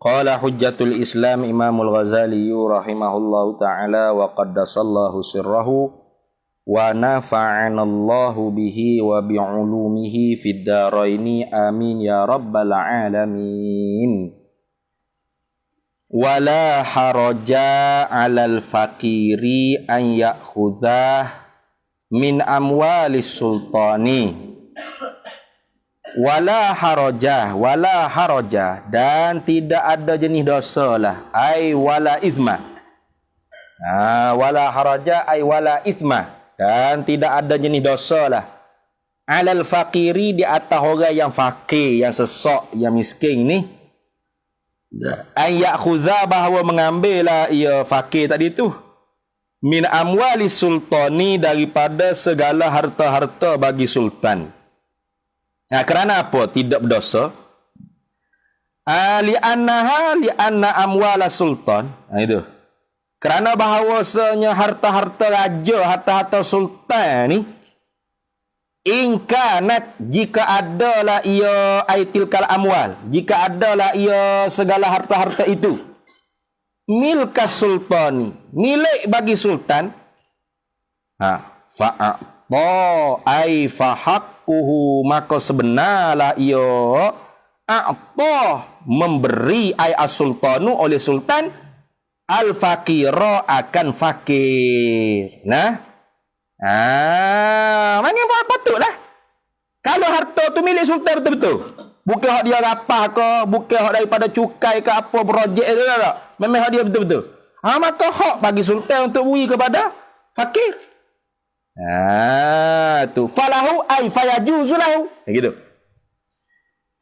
Qala hujjatul Islam Imamul Ghazali rahimahullahu ta'ala wa qaddasallahu sirrahu wa nafa'anallahu bihi wa bi'ulumihi fid daraini amin ya rabbal alamin. Wala haraja 'alal fakiri an ya'khudhah min amwalis sultani. Wala harajah dan tidak ada jenis dosa lah. Ai wala izmah. Wala harajah ai wala izmah. Dan tidak ada jenis dosa lah. Alal fakiri di atas orang yang fakir, yang sesak, yang miskin ni. Ay ya'khudha bahawa mengambil lah ia fakir tadi tu. Min amwali sultani daripada segala harta-harta bagi sultan. Kerana apa? Tidak berdosa. Li'anna amwala sultan. Itu. Kerana bahawasanya harta-harta raja, harta-harta sultan ni, ingkanat jika adalah ia aitilkal amwal, jika adalah ia segala harta-harta itu, milkas sultani, milik bagi sultan, ai fahaqquhu maka sebenarlah ia memberi ai as-sultanu oleh sultan al-fakira akan fakir. Mana patutlah. Kalau harta tu milik sultan betul-betul. Bukan hak dia rapah ke, bukan hak daripada cukai ke apa projek tu tak. Memang hak dia betul-betul. Maka hak bagi sultan untuk beri kepada fakir. Tu falahu ay fayajuzu lahu. Gitu.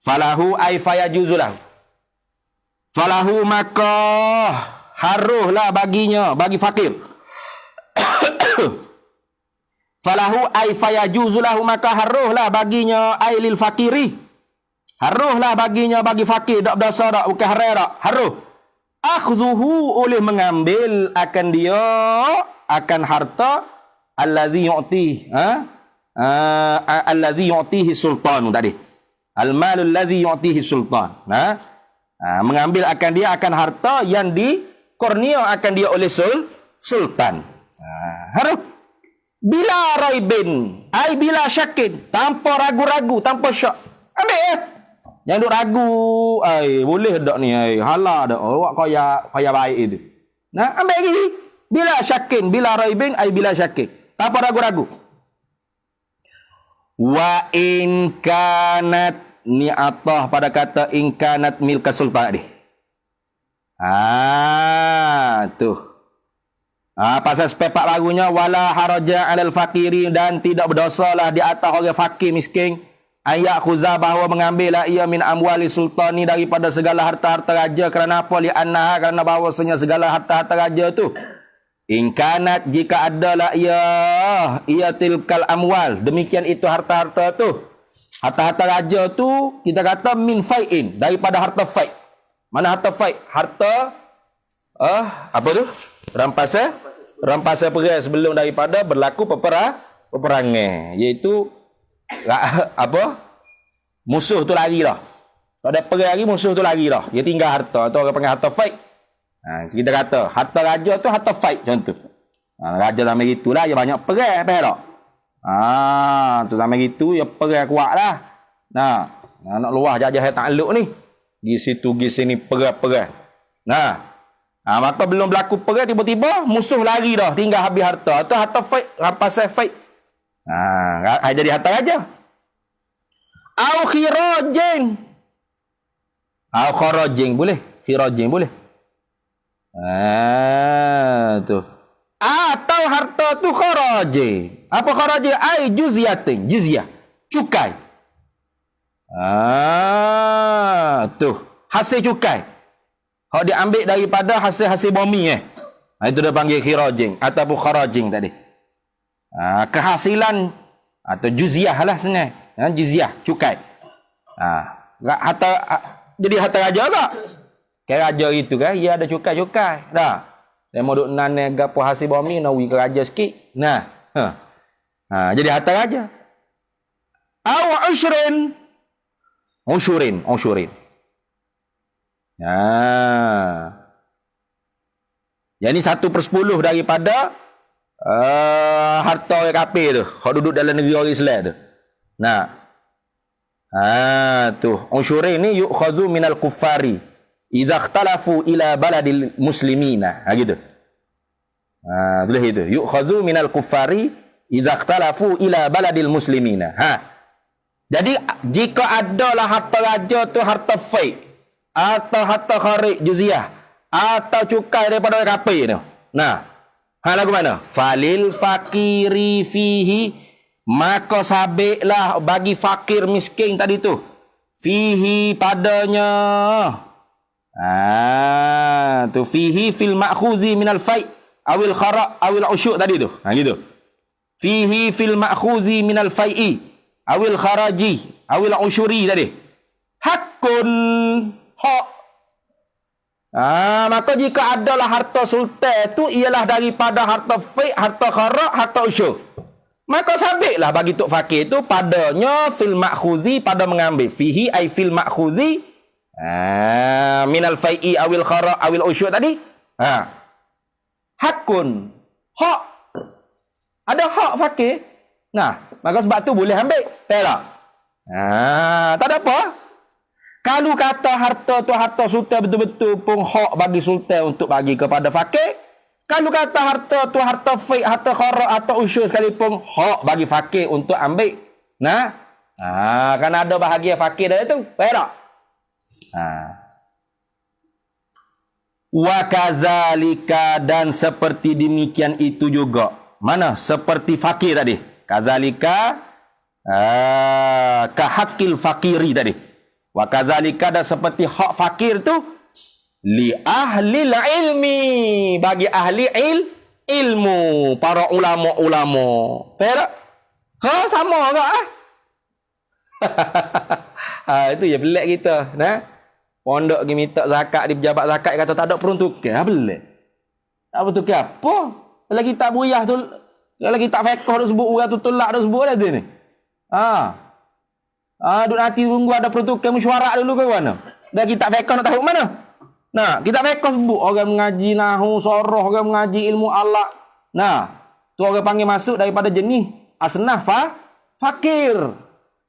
Falahu ay fayajuzu lahu. Falahu maka haruslah baginya, bagi fakir. Falahu ay fayajuzu lahu maka haruslah baginya ay lil fakiri. Haruslah baginya bagi fakir, tak berdosa tak, bukan haram tak. Harus. Akhdhuhu oleh mengambil akan dia akan harta allazi yu'ti allazi yu'tihi sultan tadi. Al-malul ladzi yu'tihi sultan. Mengambil akan dia akan harta yang dikurnia akan dia oleh sultan. Harus bila raibin, ai bila syakin, tanpa ragu-ragu, tanpa syak. Ambil ya. Yang duk ragu, ai boleh dak ni ai, halal dak. Awak kaya baik itu. Nah, ambil lagi. Bila syakin, bila raibin, ai bila syakin, tanpa ragu-ragu. Wa in kanat ni atah pada kata in kanat milka sultan ni. Tuh. Pasal sepepak lagunya wala haraja 'alal fakiri, dan tidak berdosalah di atas orang fakir miskin ayat khuzah bahawa mengambillah ia min amwali sultani daripada segala harta-harta raja. Kerana apa? Li annaha, kerana bahawasanya segala harta-harta raja tu ingkanat, jika adalah ia tilkal amwal, demikian itu harta-harta tu, harta-harta raja tu kita kata min fai'in, daripada harta fai'. Mana harta fai'? Harta apa tu? Rampasan perang sebelum daripada berlaku peperangan, iaitu apa? Musuh tu lari dah. Kalau ada perang lagi, musuh tu lari dah. Dia tinggal harta, tu orang panggil harta fai'. Kita kata harta raja tu harta fai' contoh. Raja zaman gitulah dia banyak perang, faham tak? Tu zaman gitu dia perang kuatlah. Nak luar jajah takluk ni. Di situ di sini perang. Maka belum berlaku perang, tiba-tiba musuh lari dah, tinggal habis harta. Tu harta fai', rampasan fai'. Jadi harta raja. Au khirajin. Au kharajin boleh, khirajin boleh. Tu. Atau harta tu kharajin. Apa kharajin? Ai juzyatin, jizyah, cukai. Tu, hasil cukai. Hak diambil daripada hasil-hasil bumi itu dia panggil khirajin ataupun kharajin tadi. Kehasilan atau juziah lah sebenarnya. Jizyah, cukai. Jadi harta raja tak? Kayak raja itu kan, dia ada cukai-cukai. Dah. Dia mau duk nanai gapo hasil bumi, nawi ke raja sikit. Jadi harta raja. Aw usyrin. Yang ni 1/10 daripada harta orang kafir tu, hak duduk dalam negeri orang Islam tu. Tu usyurin ni yu'khadhu minal kuffari idza ikhtalafu ila baladil muslimina. Gitu. Tulis itu. Yu'khadhu minal kuffari idza ikhtalafu ila baladil muslimina. Jadi jika adalah harta raja tu harta fai' atau harta kharij juziah atau cukai daripada orang kafir tu. Lagu mana? Falil fakiri fihi, maka sabiklah bagi fakir miskin tadi tu. Fihi padanya. Tu fihi fil ma'khuzi minal fai' awil khara' awil usyuk tadi tu. Gitu. Fihi fil ma'khuzi minal fai'i awil kharaji awil usyuri tadi. Hakun hak. Maka jika adalah harta sultan tu ialah daripada harta fai', harta khara', harta usyur. Maka sabitlah bagi tok fakir tu padanya fil ma'khuzi, pada mengambil. Fihi ay fil ma'khuzi minal fai'i awil khara' awil usyur tadi. Hakun hak. Ada hak fakir. Maka sebab tu boleh ambil. Tak? Tak ada apa. Kalau kata harta tu harta sultan betul-betul pun hak bagi sultan untuk bagi kepada fakir. Kalau kata harta tu harta fai', harta khara' atau usyur sekalipun hak bagi fakir untuk ambil. Kan ada bahagian fakir dari tu. Faham tak? Wa kadzalika, dan seperti demikian itu juga. Mana? Seperti fakir tadi. Kadzalika ka haqqil fakiri tadi. Wa kadzalika, dan seperti hak fakir tu li ahli ilmi, bagi ahli ilmu, para ulama-ulama. Perak? Sama ke? Itu ya pelik kita. Pondok pergi minta zakat di pejabat zakat, kata tak ada peruntukan. Pelik. Tak peruntukan apa? Kalau kita buyah tu Kalau kita fiqh dah sebut orang tu tolak dah sebut dah tu ni. Duk nanti tunggu ada pertukaran mesyuarat dulu ke mana? Dah kita fiqh nak tahu mana? Nah, kita fiqh sebut orang mengaji nahwu soroh, orang mengaji ilmu alaq. Nah, tu orang panggil masuk daripada jenis asnaf fakir.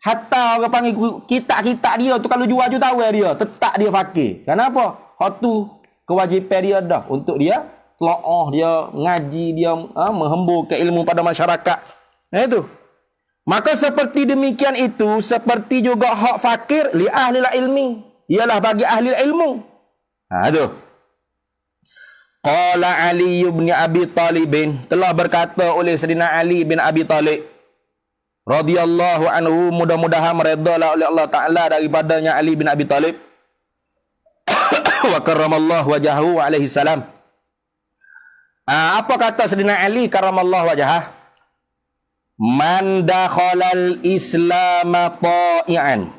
Hatta orang panggil kitab-kitab dia tu kalau jual tawar dia, tetap dia fakir. Kenapa? Hak tu kewajipan dia dah untuk dia telaah, dia ngaji, dia menghemburkan ilmu pada masyarakat. Nah itu. Maka seperti demikian itu, seperti juga hak fakir li ahli ilmi, ialah bagi ahli ilmu. Itu. Qala Ali bin Abi Talib, telah berkata oleh Sayyidina Ali bin Abi Talib radhiyallahu anhu, mudah-mudahan meredhalah oleh Allah Taala daripadanya Ali bin Abi Talib wa karramallahu wajahu alaihi salam. Apa kata Sayyidina Ali karramallahu wajhah? Man dakhalal Islam ta'ian,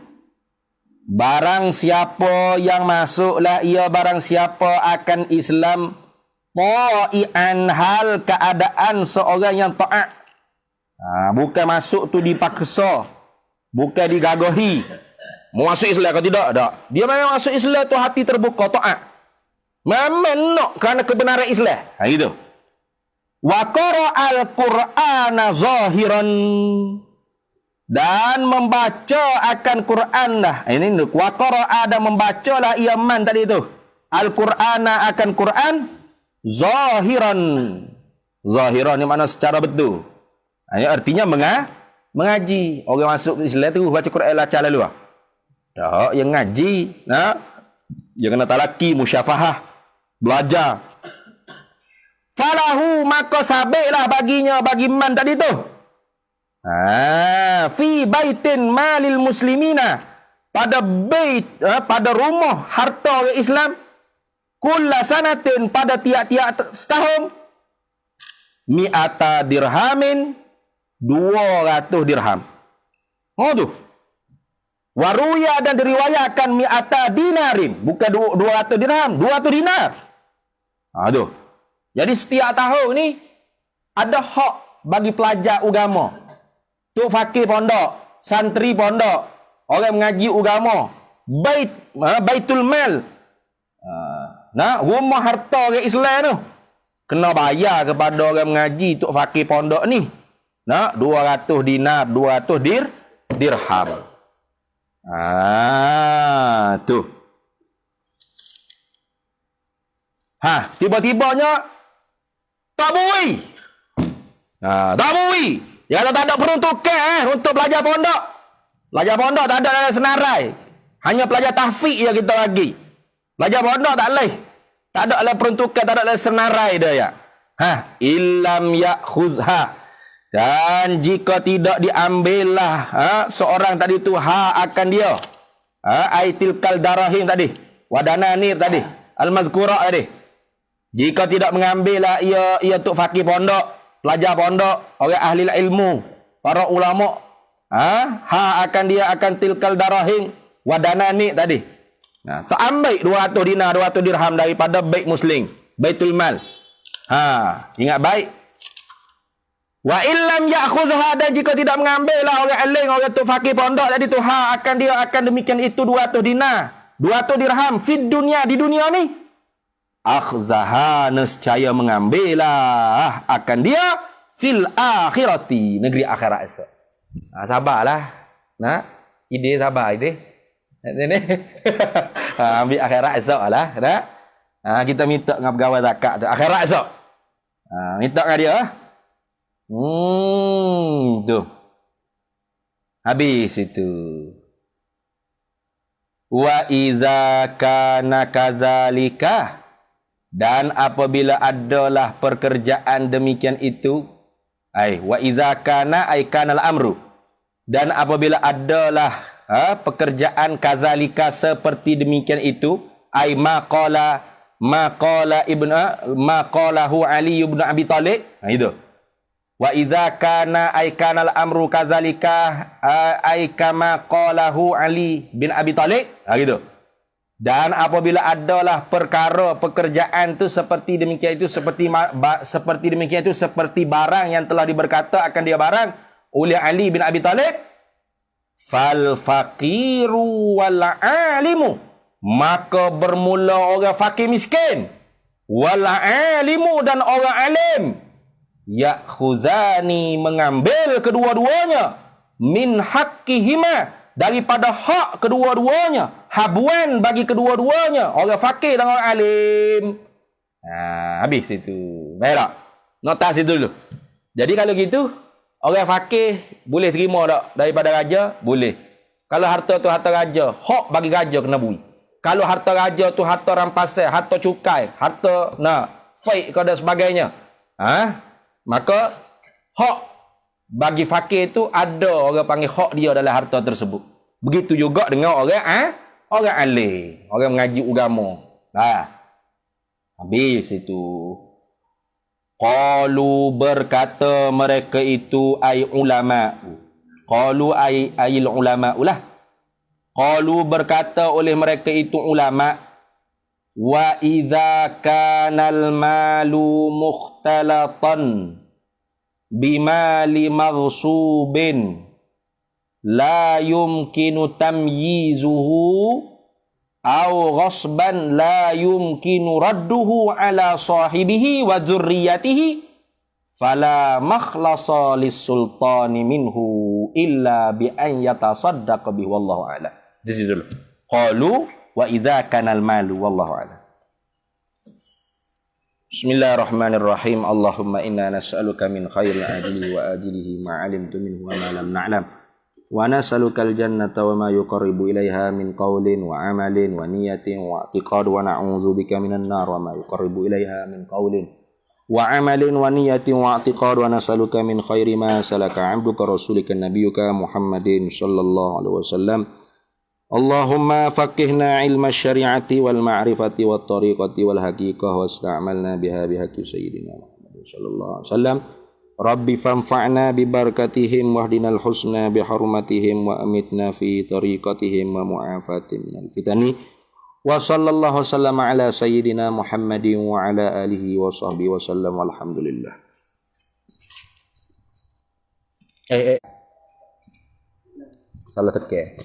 barang siapa yang masuklah ia barang siapa akan Islam ta'ian, hal keadaan seorang yang taat. Bukan masuk tu dipaksa, bukan digagahi. Mau masuk Islam atau tidak? Tak. Dia memang masuk Islam tu hati terbuka, taat. Memang nak kerana kebenaran Islam. Gitu. Wa qara'al Qur'ana zahiran, dan membaca akan Quran dah. Ini wa qara'a, dan membacalah ia man tadi tu. Al-Qur'ana akan Quran zahiran. Zahiran ni makna secara betul. Artinya mengaji. Orang masuk Islam tu baca Quran lancar lalu. Tak, yang ngaji, dia kena talaki, musyafahah, belajar. Falahu, maka sabiklah baginya, bagi man tadi tu. Fi baitin malil muslimina, pada bait, pada rumah harta orang Islam, kulla sanatin, pada tiap-tiap setahun, mi'ata dirhamin, 200 dirham. Tu. Waruya, dan diriwayatkan mi'ata dinarin, bukan 200 dirham, 200 dinar. Tu. Jadi setiap tahun ni ada hak bagi pelajar agama. Tu fakir pondok, santri pondok, orang mengaji agama, baitul mal. Rumah harta orang Islam tu kena bayar kepada orang mengaji tu fakir pondok ni. 200 dinar, 200 dirham. Tu. Tiba-tibanya tabui. Tabui. Ya, tak ada peruntukan untuk pelajar pondok. Pelajar pondok tak ada dalam senarai. Hanya pelajar tahfiz yang kita bagi. Pelajar pondok tak boleh. Tak ada dalam peruntukan, tak ada dalam senarai dia ya. Illam ya'khuzha. Dan jika tidak diambillah seorang tadi tu akan dia. Aitilkal darahim tadi. Wadananir tadi. Al-mazkurah tadi. Jika tidak mengambillah ia untuk fakir pondok, pelajar pondok, orang ahli ilmu, para ulama, akan dia akan tilkal darahim wadanani tadi. Tak ambil 200 dinar, 200 dirham daripada bait muslim, baitul mal. Ingat baik. Wa illam ya'khudha, dan jika tidak mengambillah orang alim, orang tu fakir pondok tadi tu, akan dia akan demikian itu 200 dinar, 200 dirham fid dunia, di dunia ni. Akhzaha, nescaya mengambillah akan dia fil akhirati, negeri akhirat esok. Sabarlah. Ide sabar ide. Ni. Ambil akhirat esok lah. Kita minta dengan pegawai zakat tu. Akhirat esok. Minta dengan dia. Tu. Habis itu. Wa iza kana kadzalika, dan apabila adalah pekerjaan demikian itu, wa iza kana kanal amru, dan apabila adalah pekerjaan kazalika seperti demikian itu, maqala maqalahu Ali bin Abi Talib. Itu. Wa iza kana kanal amru kazalika kama qalahu Ali bin Abi Talib. Gitu. Dan apabila adalah perkara pekerjaan tu seperti demikian itu seperti demikian itu seperti barang yang telah diberkata akan dia barang oleh Ali bin Abi Talib, fal faqiru wal alimu, maka bermula orang fakir miskin, wal alimu dan orang alim, ya'khuzani mengambil kedua-duanya, min haqqihima daripada hak kedua-duanya, habuan bagi kedua-duanya, orang fakir dan orang alim. Habis itu. Baik tak? Nota situ dulu. Jadi kalau gitu, orang fakir boleh terima tak daripada raja? Boleh. Kalau harta tu harta raja, hak bagi raja kena bui. Kalau harta raja tu harta rampasan, harta cukai, harta fake dan sebagainya, maka hak bagi fakir tu ada orang panggil hak dia dalam harta tersebut. Begitu juga dengan orang alim, orang mengaji agama. Habis itu. Qalu berkata mereka itu ay ulama. Qalu ay ulama ulah. Qalu berkata oleh mereka itu ulama, wa idza kanal malu mukhtalatan bimali maghsubin la yumkinu tamyizuhu aw ghasban la yumkinu radduhu ala sahibihi wa dzurriyyatihi fala makhlasa lis-sultani minhu illa bi an yatasaddaqa bihi wallahu a'lam. Di situ dulu. Qalu wa idza kanal malu wallahu a'lam. Bismillahirrahmanirrahim. Allahumma inna nas'aluka min khairil ajili wa ajilihi ma 'alimtu minhu wa ma lam na'lam. Wa nas'alukal jannata wa ma yuqarribu ilaiha min qawlin wa 'amalin wa niyatin wa i'tiqad wa na'udzubika minan nar wa ma yuqarribu ilaiha min qawlin wa 'amalin wa niyatin wa i'tiqad wa nas'aluka min khairi ma salaka 'abduka rasulika nabiyyuka Muhammadin sallallahu alaihi wasallam. Allahumma faqihna ilma syari'ati wal ma'rifati wat tariqati wal haqiqah wasta'malna biha bihaqqi sayyidina Muhammad sallallahu alaihi wasallam. Rabbi fanfa'na bi barakatihim wahdinal husna bi hurmatihim wa amitna fi tariqatihim wa mu'afatihim minal fitani. Wa sallallahu wasallam ala sayyidina Muhammadin wa ala alihi wa sahbihi wasallam walhamdulillah. Salah tekeh.